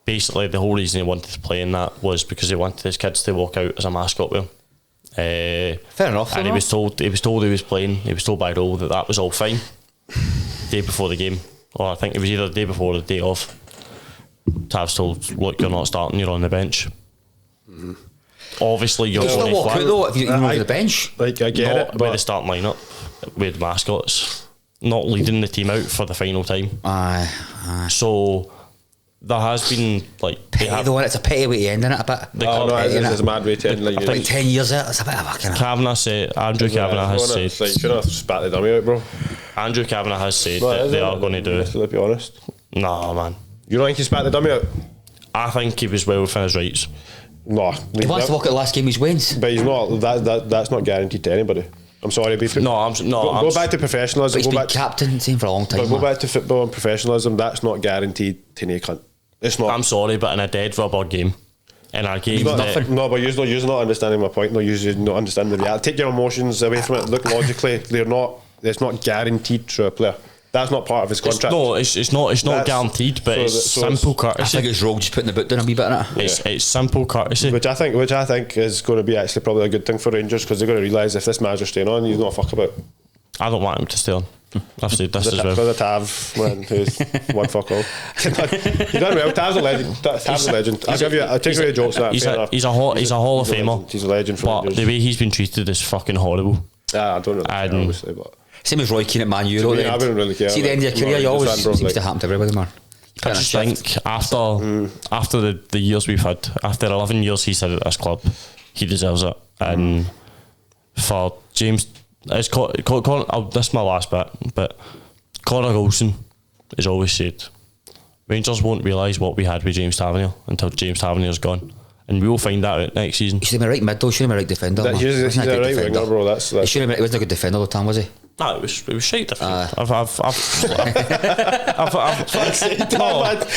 basically the whole reason he wanted to play in that was because he wanted his kids to walk out as a mascot with him. Fair enough. And he was told he was playing. He was told by Roll that was all fine. Day before the game, or I think it was either the day before or the day of. Tav's told, "Look, you're not starting. You're on the bench." Obviously, you're still walk out though if you're on the bench. Like I get it, but with the starting lineup with mascots, not leading the team out for the final time. Aye. So there has been like though, it's a pity way to end, isn't it? A bit. It's a mad way to end. Like 10 years out, it's a bit of a kind of. Kavanagh said, Andrew Kavanagh has said. Like, should have spat the dummy out, bro. Andrew Kavanagh has said that they are going to do. Let's be honest. Nah, man. You don't think he spat the dummy out? I think he was well within his rights. No, he wants to walk at the last game he wins, but he's not. That's not guaranteed to anybody. I'm sorry, go back to professionalism. He's been captain for a long time. But go back to football and professionalism. That's not guaranteed to any cunt. It's not. I'm sorry, but in a dead rubber game, in a game no, but you're not understanding my point. No, you're not understanding the reality. Take your emotions away from it. Look logically, they're not. It's not guaranteed to a player. That's not part of his contract. It's not guaranteed, but it's simple courtesy. I think it's wrong just putting the boot down a wee bit in it. It's simple courtesy, which I think is going to be actually probably a good thing for Rangers because they're going to realise if this manager's staying on, he's not a fuck about. I don't want him to stay on. I've said this as well. For the Tav, man, who's one fuck all. He's done well. Tav's a legend. Tav's a legend. I'll take away the jokes. He's a Hall of Famer. He's a legend for Rangers. But the way he's been treated is fucking horrible. Yeah, I don't really care, obviously, but. Same as Roy Keane at Man U. I wouldn't really care. See, the end of your career, you always seems to happen to everybody, man. I just think after the years we've had, after 11 years he's had at this club, he deserves it. And for James It's this is my last bit, but Conor Olsen has always said Rangers won't realise what we had with James Tavernier until James Tavernier's gone, and we will find that out next season. He should have been right mid though, shouldn't have been right defender. He's a right winger, bro. That's he shouldn't have been, he wasn't a good defender all the time, was he? No, it was shite different.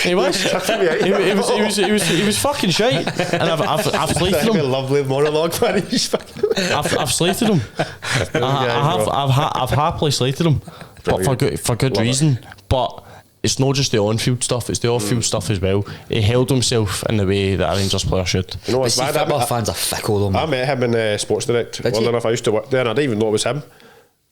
He was fucking shite, and I've slated him. Lovely monologue, man. I've slated him. I've happily slated him, but for good reason. But it's not just the on-field stuff; it's the off-field stuff as well. He held himself in the way that a Rangers player should. You know what's mad? Football fans are fickle though, man. I met him in Sports Direct. Well enough, I used to work there, and I didn't even know it was him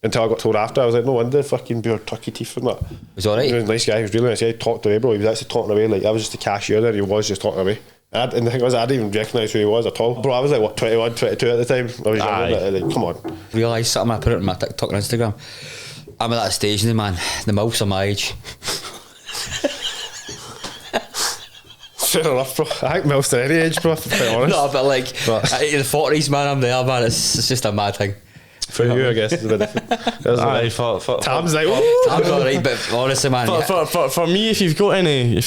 until I got told after. I was like, no wonder fucking bare turkey teeth and that. Was alright? He was a nice guy. He was really nice guy. He talked away, bro. He was actually talking away. Like I was just the cashier there. He was just talking away. And the thing was, I didn't even recognise who he was at all. Bro, I was like, what, 21, 22 at the time? I was younger, like, come on. Realised something, I put it on my TikTok and Instagram. I'm at that stage now, man. The mouths are my age. Fair enough, bro. I think Mills to any age, bro, to be quite honest. No, but like, in the 40s, man, I'm there, man. It's just a mad thing. For you, I guess, it's a bit different. Tam's like, Tam's alright, but honestly, man. For me, if you've got any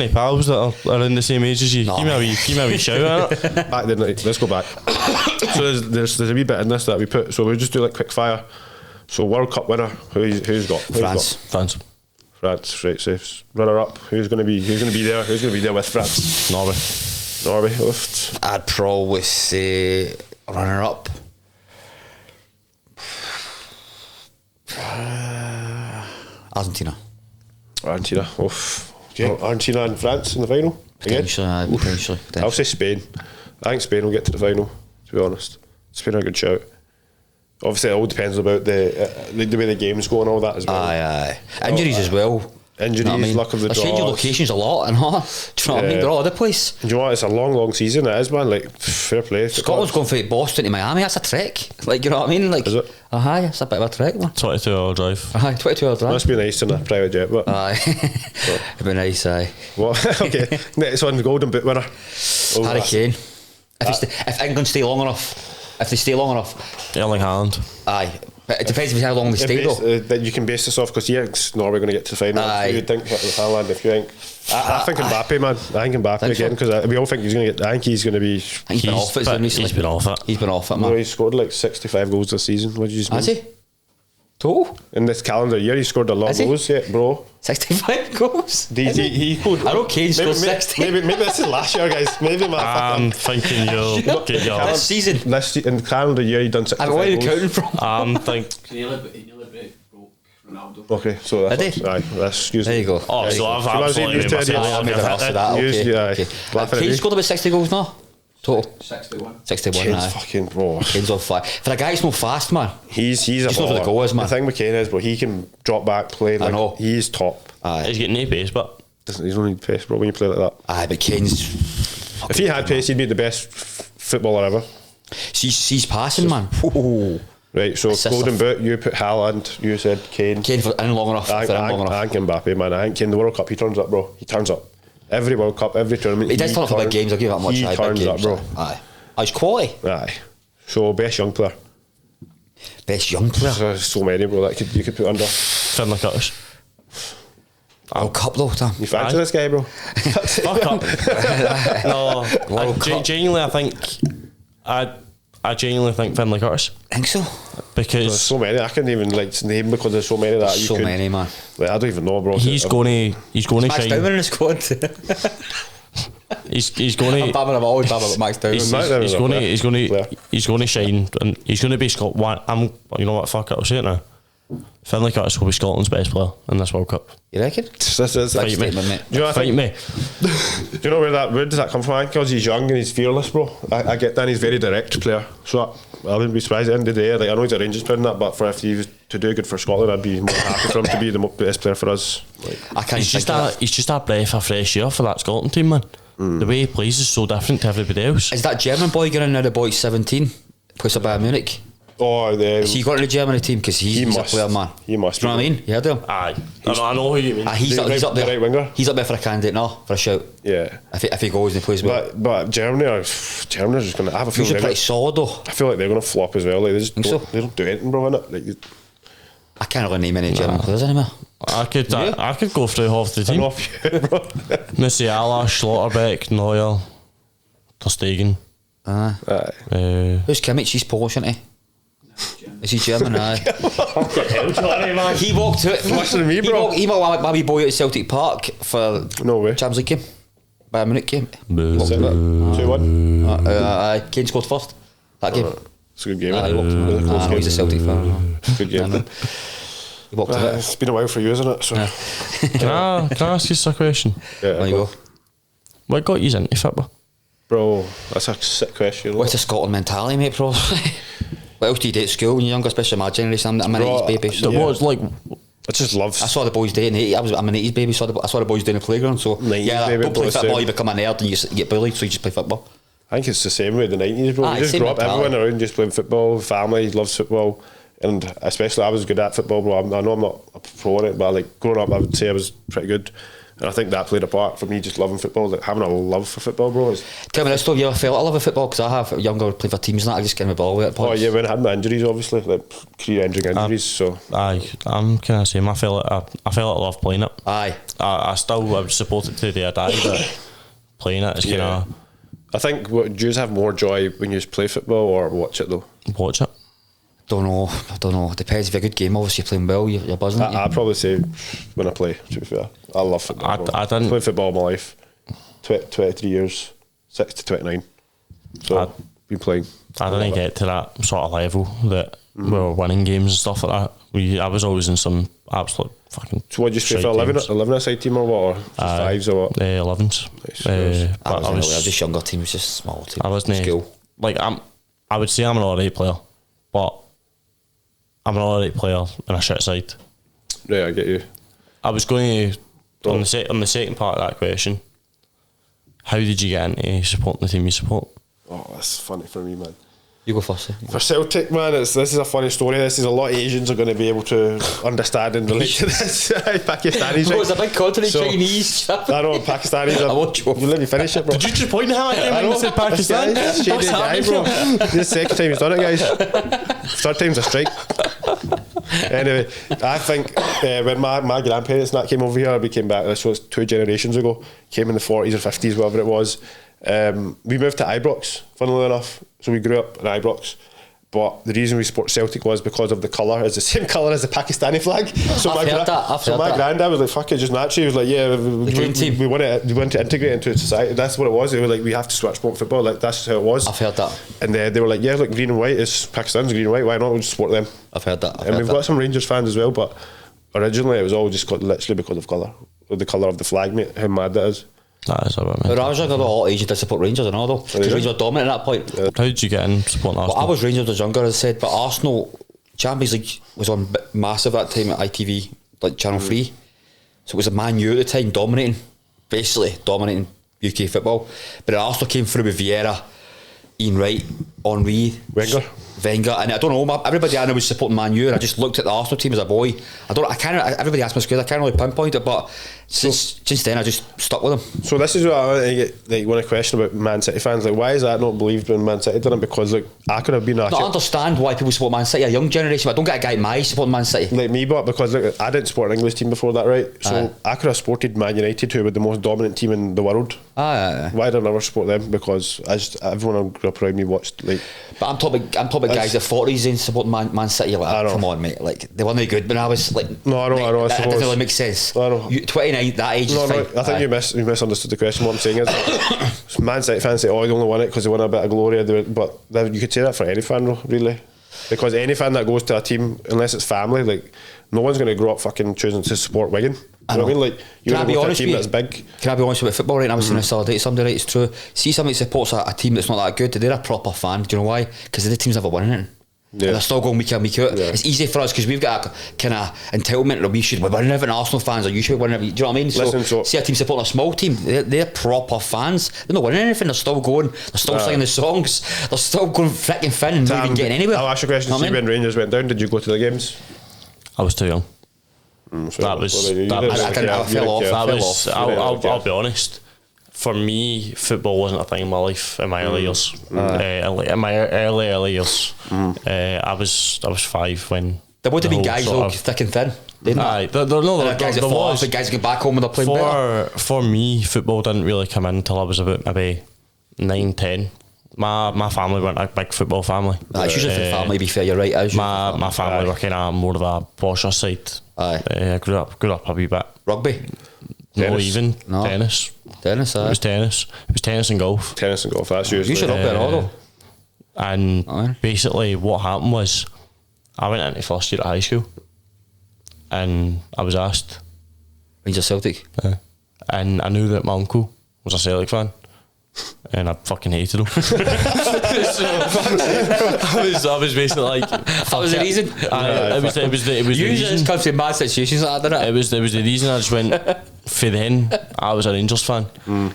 pals that are in the same age as you, give me a wee shout out. Back then, let's go back. So there's a wee bit in this that we put. So we'll just do like quick fire. So World Cup winner, who's got? France, right. So runner up, who's going to be there? Who's going to be there with France? Norway. I'd probably say runner up. Argentina. Argentina and France in the final again. Potentially. I'll say Spain. I think Spain will get to the final, to be honest. Spain are a good shout. Obviously it all depends about the way the game's going and all that as well. Aye. Injuries as well. Injuries, you know I mean? Luck of the draw. They're changing locations a lot, and do you know what I mean? They're all over the place. Do you know what? It's a long season. It is, man. Like, fair play. Scotland's going from Boston to Miami. That's a trek. Like, you know what I mean? Like, is it? Aye, it's a bit of a trek, man. 22-hour drive. Aye, 22-hour drive. Must be nice in a private jet, but aye, it'd be nice. Aye. What? Okay. Next one, Golden Boot winner. Harry Kane. If England stay long enough. If they stay long enough. Erling Haaland. Aye. But it depends how long they stay though. You can base this off because you think Norway going to get to the final. Aye. You think with Haaland, if you think. I think Mbappe, man. I think Mbappe again because we all think he's going to get. I think he's going to be. He's been off it. He's been off it. He's been off it, man. No, he scored like 65 goals this season. What did you just Has he? Total? In this calendar year, he scored a lot of goals, yeah, bro. 65 goals? He scored. I know Kane scored 60. Maybe this is last year, guys. Maybe I'm thinking you'll get your this season. In the calendar year, he done 65 goals. Where are you counting from? I'm thinking. He nearly broke Ronaldo. Okay, so that's excuse me. There you go. Oh, so I've absolutely made the rest of that. Okay. Kane scored about 60 goals now. Total 61. Kane's fucking bro. Kane's on fire. For a guy who's not fast, man. He's a not where the goal is, man. The thing with Kane is, bro, he can drop back, play. Like, I know. He's top. He's getting no pace, but he's don't need pace, bro. When you play like that. Aye, but Kane's. If he had pace, he'd be the best footballer ever. She's passing, man. Ooh. Right, so Golden Boot, you put Haaland, you said Kane. Kane for in long enough. I think Mbappe, man. I think Kane, the World Cup, he turns up, bro. He turns up. Every World Cup, every tournament. He does turn up for big games, I'll give that much. He turns up, bro. Aye. He's quality. Aye. So, best young player. Best young player? There's so many, bro, that you could put under. Finlay Curtis. World Cup though, Tom. You fancy this guy, bro? Fuck up. No. Genuinely, I think. I genuinely think Finlay Curtis. Think so? Because there's so many. I can't even name because there's so many that you could. Many, man. Like, I don't even know, bro. He's going to shine. Max Dowman in the squad. He's going to. I'm always babbling about Max Dowman. He's going to shine, and he's going to be Scotland. You know what? Fuck it. I'll say it now. Finlay Curtis will be Scotland's best player in this World Cup. You reckon? This is Fight me. Do you know Fight me. Do you know where does that come from? I think because he's young and he's fearless, bro. I get that. He's a very direct player, so I wouldn't be surprised at the end of the day. Like, I know he's a Rangers player and that, but for if he was to do good for Scotland, I'd be more happy for him to be the best player for us. Like, he's just a breath of fresh air for that Scotland team, man. The way he plays is so different to everybody else. Is that German boy getting now? The boy's 17, plays for Bayern Munich. Oh, Is he got to the Germany team? Because he's a player, man. He must. Do you know what I mean? You heard of him? Aye. I know who you mean. He's up there. Right winger. He's up there for a candidate now, for a shout. Yeah. If he goes and he plays well. But Germany are just going to have a These feeling. are pretty solid though. I feel like they're going to flop as well. Like, they just Think don't, so? they don't do anything, bro, innit? Like, I can't really name any German players anymore. I could go through half the team. Musiala, Schlotterbeck, Neuer, Ter Stegen. Aye. Who's Kimmich? He's Polish, isn't he? Is he German? Aye. He walked to it. Faster than me, bro. He walked my wee boy at Celtic Park for No way. Champions League game. Bayern Munich game. Boo. 2-1. Kane scored first. That game. It's a good game. He walked to Really close it. game. He's a Celtic fan. Good game. He walked to it. It's been a while for you, isn't it? So, Can I ask you a question? yeah, There you go. What got you into football? bro, that's a sick question. What's the Scotland mentality, mate, bro? What else do you do at school when you're younger, especially my generation? I'm an 80s baby. So What was like? I just love. I saw the boys doing it. I'm an 80s baby, so I saw the boys doing the playground. So 90s yeah, baby, don't play bro, football, same. you become a nerd and you get bullied, so you just play football. I think it's the same with the 90s, bro. Aye, You just same grew up, mentality. everyone around just playing football, family loves football, and especially I was good at football, bro. I know I'm not a pro at it, but like growing up, I would say I was pretty good. And I think that played a part for me just loving football, like having a love for football, bro. Tell me this though, you ever felt I love football? Because I have younger played for teams and that, I just get my ball away at Oh points. yeah, when I had my injuries, obviously, like career-ending injuries, so... I'm kind of same. I feel like I love playing it. Aye. I would support it to the day I die, but playing it is kind of I think, do you have more joy when you just play football or watch it though? watch it. Don't know. Depends if you're a good game. Obviously, you're playing well, you're buzzing. aren't you? I'd probably say when I play, to be fair. I love football. bro. I didn't- played football all my life. 23 years, 6 to 29. So, been playing. I didn't get to that sort of level that we were winning games and stuff like that. I was always in some absolute fucking. So what, just play for 11 a side team or what? Or just fives or what? 11s. Nice. But I was just younger teams, just small teams. I wasn't school. like I would say I'm an alright player, but I'm an alright player in a shit side. Yeah, I get you. I was going to on the second part of that question. How did you get into supporting the team you support? Oh, that's funny for me, man. You go first. For Celtic, man, this is a funny story. This is a lot of Asians are going to be able to understand and relate to this. Pakistanis, Bro, it's a big continent, So- Chinese. I know, Pakistanis. I watch you. You let me finish it, bro. Did you just point how I came when you said Pakistan? This shady What's guy, happening bro. here? This is the second time he's done it, guys. Third time's a strike. Anyway, I think when my grandparents and that came over here, we came back, this was 2 generations ago, came in the 40s or 50s, whatever it was. We moved to Ibrox, funnily enough. So we grew up in Ibrox. But the reason we support Celtic was because of the colour. It's the same colour as the Pakistani flag. So I've heard that. my granddad was like, fuck it, just naturally. He was like, yeah, we want to integrate into society. That's what it was. They were like, we have to support football. Like, that's how it was. I've heard that. And they were like, yeah, look, green and white is Pakistan's green and white. Why not? We'll just support them. I've heard that. And we've got some Rangers fans as well. But originally, it was all just literally because of colour. The colour of the flag, mate. How mad that is. That is about me. When I was younger, all Asians did support Rangers and all though. Because Rangers were dominant at that point. How did you get in supporting Arsenal? Well, I was Rangers when I was younger, as I said, but Arsenal Champions League was on massive at that time at ITV, like Channel 3. So it was a Man U at the time dominating UK football. But then Arsenal came through with Vieira, Ian Wright, Henry, Wenger, and I don't know. Everybody I know was supporting Man U, and I just looked at the Arsenal team as a boy. Everybody asked me square. I can't really pinpoint it, but since then I just stuck with them. So this is what I want to get, like, one question about Man City fans. Like, why is that not believed when Man City did it? Because like, I could have been I understand why people support Man City, a young generation, but I don't get a guy my age supporting Man City. like me, but because like, I didn't support an English team before that, right? So I could have supported Man United, who were the most dominant team in the world. Why did I never support them? Because everyone who grew up around me watched like. But I'm talking guys at 40s and supporting Man City. Like, come on, mate. Like, they weren't good when I was like. No, I know. I That suppose. doesn't really make sense. I know. 29, that age. No, is no, fine. I think you misunderstood the question. What I'm saying is, Man City fans say, "Oh, they only won it because they won a bit of glory." But you could say that for any fan, though, really, because any fan that goes to a team, unless it's family, like no one's going to grow up fucking choosing to support Wigan. You know what I mean? Like you're going to go to a team that's big. Can I be honest with football right now? I was saying this other day to somebody, right? It's true. See somebody supports a team that's not that good, they're a proper fan. Do you know why? Because the team's never won anything. And they're still going week in, week out. Yeah. It's easy for us because we've got a kind of entitlement that we should be winning everything, Arsenal fans, or you should be winning everything. Do you know what I mean? Listen, so see a team supporting a small team, they're proper fans. They're not winning anything, they're still going, they're still singing the songs, they're still going fricking thin and not even getting anywhere. I'll ask you a question. You know See, what I mean? when Rangers went down, did you go to the games? I was too young. That was. I fell off. I'll be honest. For me, football wasn't a thing in my life in my early years. In my early years, I was 5 when. There would have been guys though, thick and thin. There was guys get back home when they're playing better. For me, football didn't really come in until I was about maybe 9, 10. My family weren't a big football family. That's usually for the family, to be fair, you're right. My family were kind of more of a posher side. I grew up a wee bit. Rugby? Tennis. Tennis, It was tennis. It was tennis and golf. Tennis and golf, that's usually. You should rugby and all though. And basically what happened was I went into first year at high school and I was asked. Rangers Celtic? And I knew that my uncle was a Celtic fan. And I fucking hated him. So, I was basically like, that was the reason. It was the reason. Comes to mad situations like that, didn't it? It was the reason I just went. For then, I was a Rangers fan.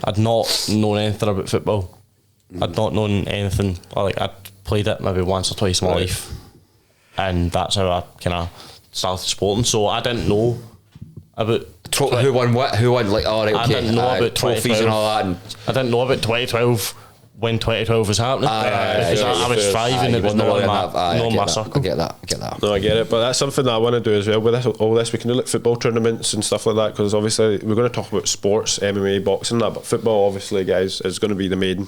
I'd not known anything about football. I'd not known anything. I'd played it maybe once or twice in my life, and that's how I kind of started sporting. So I didn't know about. Who won what? Who won? Like, all right, okay. I didn't know about trophies and all that. And I didn't know about 2012 when 2012 was happening. Because I was 5 and it was not my circle. I get that. No, I get it, but that's something that I want to do as well. With all this, we can do like football tournaments and stuff like that, because obviously we're going to talk about sports, MMA, boxing, that, but football, obviously, guys, is going to be the main.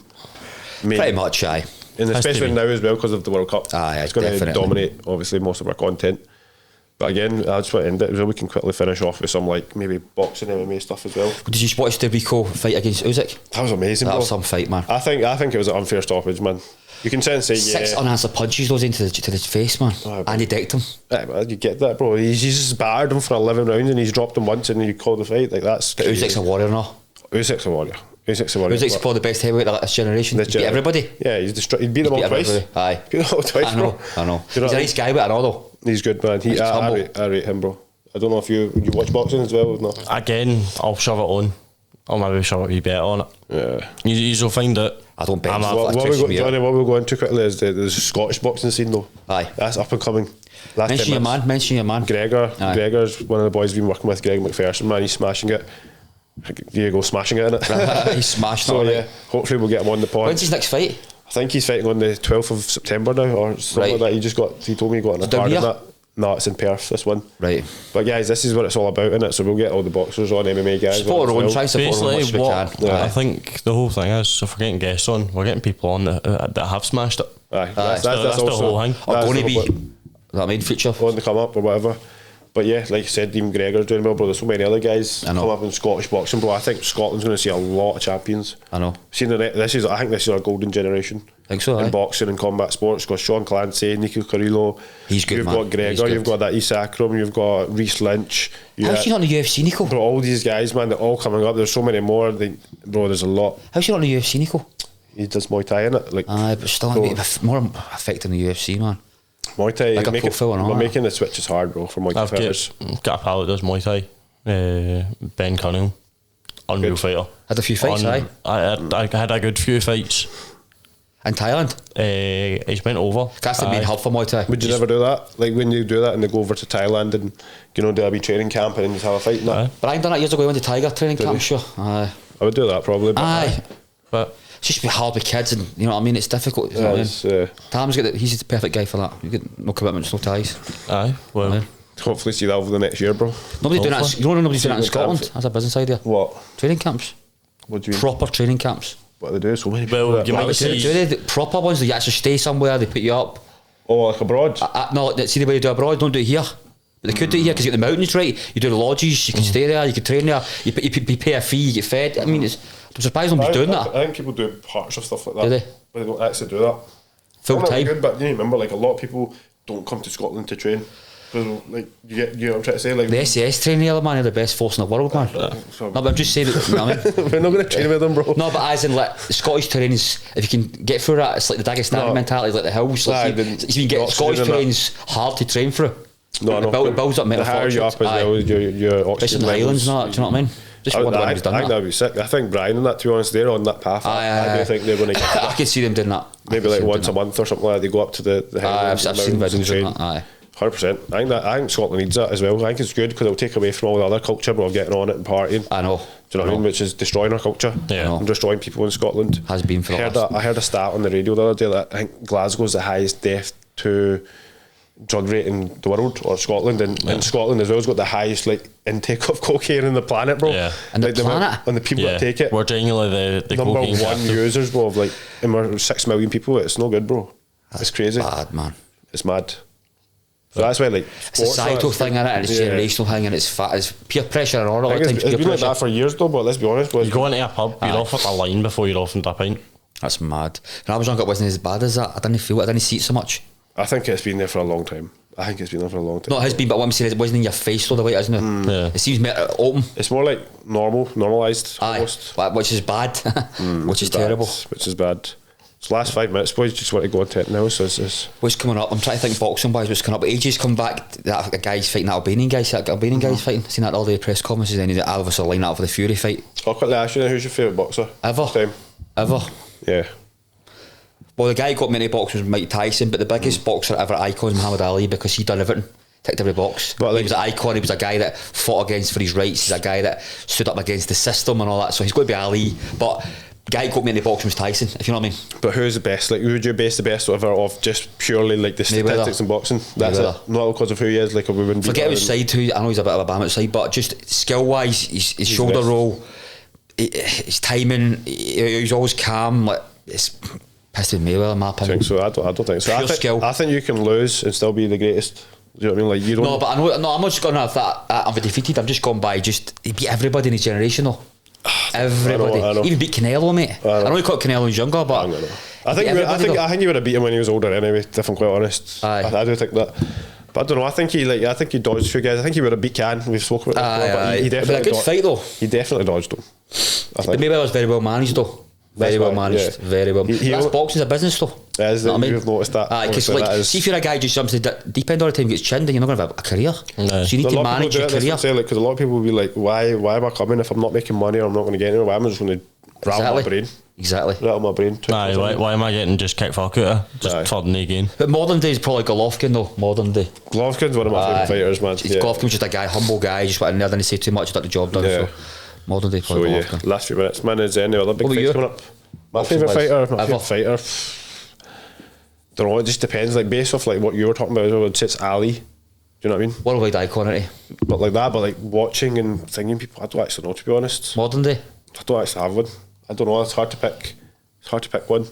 Pretty much, aye. And especially now as well because of the World Cup. Aye, it's going definitely. to dominate, obviously, most of our content. But again, I just want to end it as well. We can quickly finish off with some like maybe boxing, MMA stuff as well. Did you watch the Rico fight against Usyk? That was amazing. That was some fight, man. I think it was an unfair stoppage, man. You can say 6 unanswered punches goes into the face, man. And he decked him. Yeah, man, you get that, bro. He's just battered him for 11 rounds and he's dropped him once and you call the fight. Like that's. But Usyk's a warrior now. Usyk's a warrior. Usyk's probably the best heavyweight of this generation. He beat everybody. Yeah, he beat them all twice. Aye. Beat them all twice, I know. bro. He's a nice guy, but I know though. He's good, man. I rate him, bro. I don't know if you watch boxing as well or not. Again, I'll shove it on. I'll maybe shove a wee bit on it. Yeah. You'll find it. I don't bet. What we'll go into quickly is the Scottish boxing scene though. Aye. That's up and coming. Mention your man. Gregor's one of the boys we've been working with, Greg McPherson, man. He's smashing it. There you go, smashing it, innit? He's smashing so, it. yeah, hopefully we'll get him on the pod. When's his next fight? I think he's fighting on the 12th of September now or something like that. He told me he got on a card in that. No, it's in Perth, this one. Right. But guys, this is what it's all about, innit? So we'll get all the boxers on, MMA guys. Support our own, try support as much as we can. I think the whole thing is, if we're getting guests on, we're getting people on that have smashed it. Aye. That's the whole thing. Or going to be that made future on to come up or whatever. But yeah, like I said, even Gregor's doing well, bro. There's so many other guys come up in Scottish boxing, bro. I think Scotland's going to see a lot of champions. I know. I think this is our golden generation. I think so, in boxing and combat sports. Got Sean Clancy, Nico Carrillo. He's good, You've man. got Gregor. You've got that Isakram. You've got Reece Lynch. How's he not in the UFC, Nico? Bro, all these guys, man, they're all coming up. There's so many more. Bro, there's a lot. How's he not in the UFC, Nico? He does Muay Thai, innit? Like, but still more effective in the UFC, man. Muay Thai, like making the switch is hard, bro, for Muay Thai fighters. I've got a pal that does Muay Thai, Ben Cunningham, unreal fighter. Had a few fights, aye? I had a good few fights. In Thailand? He's went over. That's the main hub for Muay Thai. Would you never do that? Like when you do that and they go over to Thailand and, do a wee training camp and then you have a fight and that? But I done that years ago, I went to Tiger training camp, sure. Aye. I would do that probably. But it's just be hard with kids and, you know what I mean, it's difficult. You know what I mean? Tam's he's the perfect guy for that. You get no commitments, no ties. Aye, well. Aye. Hopefully see that over the next year, bro. Nobody's doing that. You don't know nobody's doing that in Scotland. Camps. That's a business idea. What? Training camps. What do you mean? Proper training camps. What they do? So many people. Well, you might see the proper ones. They actually stay somewhere. They put you up. Oh, like abroad? No, see the way you do abroad. Don't do it here. But they could do it here because you get the mountains right. You do the lodges. You can stay there. You can train there. You pay a fee. You get fed. I mean, I'm surprised nobody's doing that. I think people do parts of stuff like that. Do they? But they don't actually do that. Full time. Good, but you remember, like a lot of people don't come to Scotland to train. Like you know what I'm trying to say. Like The SES training the other man, they're the best force in the world, man. No, but I'm just saying that, you know what I mean? we're not going to train with them, bro. No, but as in like Scottish terrains, if you can get through that, it's like the Dagestani mentality, like the hills. Like, if you can get Scottish terrains hard to train through. No, It builds up mental the higher you up as well, your oxygen the Highlands and all that, do you know what I mean? Just wonder when he's done I think that. that'd be sick. I think Brian and that, to be honest, they're on that path. I do think they're going to get I could see them doing that. maybe like once a month or something like that. They go up to the Highlands. I've seen mountains and videos train. of that. 100%. I think Scotland needs that as well. I think it's good because it'll take away from all the other culture of getting on it and partying. I know. Do you know what I mean? Which is destroying our culture. Yeah. And destroying people in Scotland. Has been for I heard a stat on the radio the other day that I think Glasgow's the highest death to drug rate in the world, or Scotland, and Scotland as well has got the highest like intake of cocaine in the planet, bro. Yeah. And the like planet? and the people that take it. We're genuinely the number cocaine one capital. users, bro, of like, and we're 6 million people. It's no good, bro. It's crazy. Bad, man. It's mad. So that's why, like, It's a societal thing, innit? And it's generational thing, and it's peer pressure and all I the think time. it's Peer been like pressure. that for years, though. But let's be honest, boys. You go into a pub, you're off at a line before you're off into a pint. That's mad. When I was younger, it wasn't as bad as that. I didn't feel it. I didn't see it so much. I think it's been there for a long time. No, it has been, but what I'm saying is it wasn't in your face though, the way it is now. Yeah. It seems more open. It's more like normalised almost. Aye, which is bad. Which is terrible. Which is bad. It's the last 5 minutes, boys. Just want to go into it now. So it's What's coming up? I'm trying to think boxing wise. What's coming up? AJ's come back. That a guy's fighting that Albanian guy. That Albanian guy's fighting. Seen that all the press conferences. And he's obviously lined up for the Fury fight. I'll quickly ask you, who's your favourite boxer? Ever. Yeah. Well, the guy who got me into boxing was Mike Tyson, but the biggest boxer ever icon is Muhammad Ali, because he done everything, ticked every box. But like, he was an icon. He was a guy that fought against for his rights. He's a guy that stood up against the system and all that. So he's going to be Ali. But the guy who got me into boxing was Tyson, if you know what I mean. But who's the best? Like, who would you base the best ever of just purely like the statistics in boxing? That's it. Not because of who he is. Like, we wouldn't forget his side too. I know he's a bit of a bam outside, but just skill wise, his shoulder roll, his timing, he's always calm. Like, it's pissed with Mayweather, in my opinion. So I don't think so. I think you can lose and still be the greatest. Do you know what I mean? Like, you don't. No, but I know. No, I'm not just going off that. I'm defeated. I'm just gone by. He beat everybody in his generation, though. Everybody. I know. Even beat Canelo, mate. I know he caught Canelo when he was younger, but I think you would have beat him when he was older anyway. If I'm quite honest, I do think that. But I don't know. I think he dodged a few guys. I think he would have beat Can. We've spoken about this before, but he definitely. But a good fight though. He definitely dodged him. But maybe I was very well managed though. Very well managed. Very well. That's boxing's a business though. It is. You've noticed that. Because like, see if you're a guy who just jumps the deep end all the time, gets chinned, then you're not going to have a career. No. So you need to manage your career. Because a lot of people will be like, why am I coming if I'm not making money or I'm not going to get anywhere? Why am I just going to rattle my brain? Exactly. Rattle my brain. Why am I getting just kick fuck out of just for the again? But modern day is probably Golovkin though. Modern day. Golovkin's one of my favourite fighters, man. Golovkin's just a guy, humble guy, just went in there, didn't say too much, got the job done. So modern day probably Golovkin. Last few minutes, man. Is there any other big fights coming up? My favourite fighter. Don't know. It just depends. Like, based off like what you were talking about, I would say it's Ali. Do you know what I mean? Worldwide icon, isn't he? But like watching and thinking people, I don't actually know, to be honest. Modern day. I don't actually have one. I don't know. It's hard to pick one.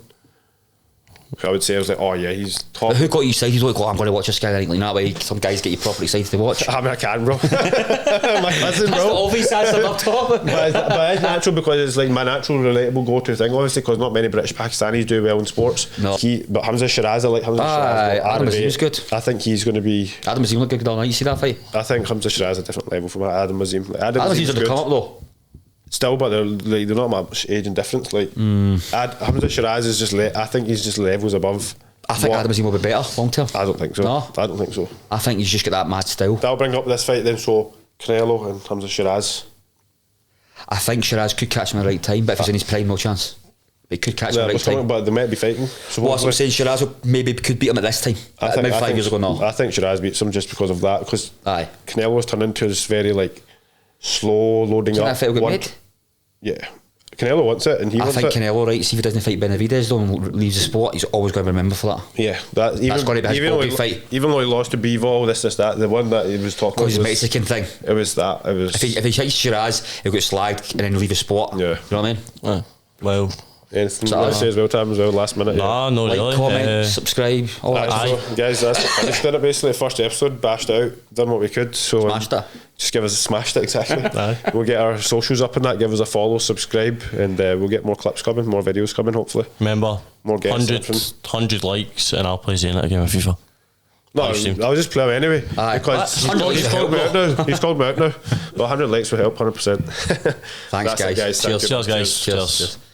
I would say I was like, oh yeah, he's top. But who got you excited? Like, I'm going to watch this guy. Like that way, some guys get you properly excited to watch. I mean, I can, bro. My cousin, bro. That's the obvious answer up top. But it's natural because it's like my natural, relatable go-to thing. Obviously, because not many British Pakistanis do well in sports. No. But Hamza Shiraz, I like Hamza Shiraz. Adam Azim's good. I think he's going to be. Adam Azim looked good all night. You see that fight? I think Hamza Shiraz is a different level from Adam Azim. Adam Azim's on the come up though. Still, but they're not much age and difference. Like Hamza Shiraz is just. I think he's just levels above. I think Adam Azim will be better long term. I don't think so. No? I don't think so. I think he's just got that mad style. That'll bring up this fight then. So Canelo and Hamza Shiraz. I think Shiraz could catch him at the right time, but if he's in his prime, no chance. He could catch him at the right time. But they might be fighting. So what I'm saying, Shiraz maybe could beat him at this time. Maybe 5 years ago now. I think Shiraz beats him just because of that. Because Canelo's turned into this very like slow loading up. That fight will get made? Yeah. Canelo wants it, and he wants it. I think Canelo, right, see if he doesn't fight Benavidez though and leaves the sport, he's always going to remember for that. Yeah, that's going to be his fight. Even though he lost to Bivol, this, that, the one that he was talking about. Because his Mexican thing. It was that. It was. If he hits Shiraz, he'll get slagged and then leave the sport. Yeah. You know what I mean? Well. Anything you want to say as well, Tam, as well, last minute? No, no, like, really. Comment, subscribe, all that. So, guys, that's finished it basically. First episode, bashed out, done what we could. So smashed it. Just give us a smashed it, exactly. We'll get our socials up and that, give us a follow, subscribe, and we'll get more clips coming, more videos coming, hopefully. Remember, more guests. 100 likes, and I'll play Zenit again with FIFA. No, I'll just play him anyway. Aye. Because he's 100 called me out now. He's called me out now. But 100 likes will help, 100%. Thanks, That's it, guys. Thank you. Cheers, guys. Cheers.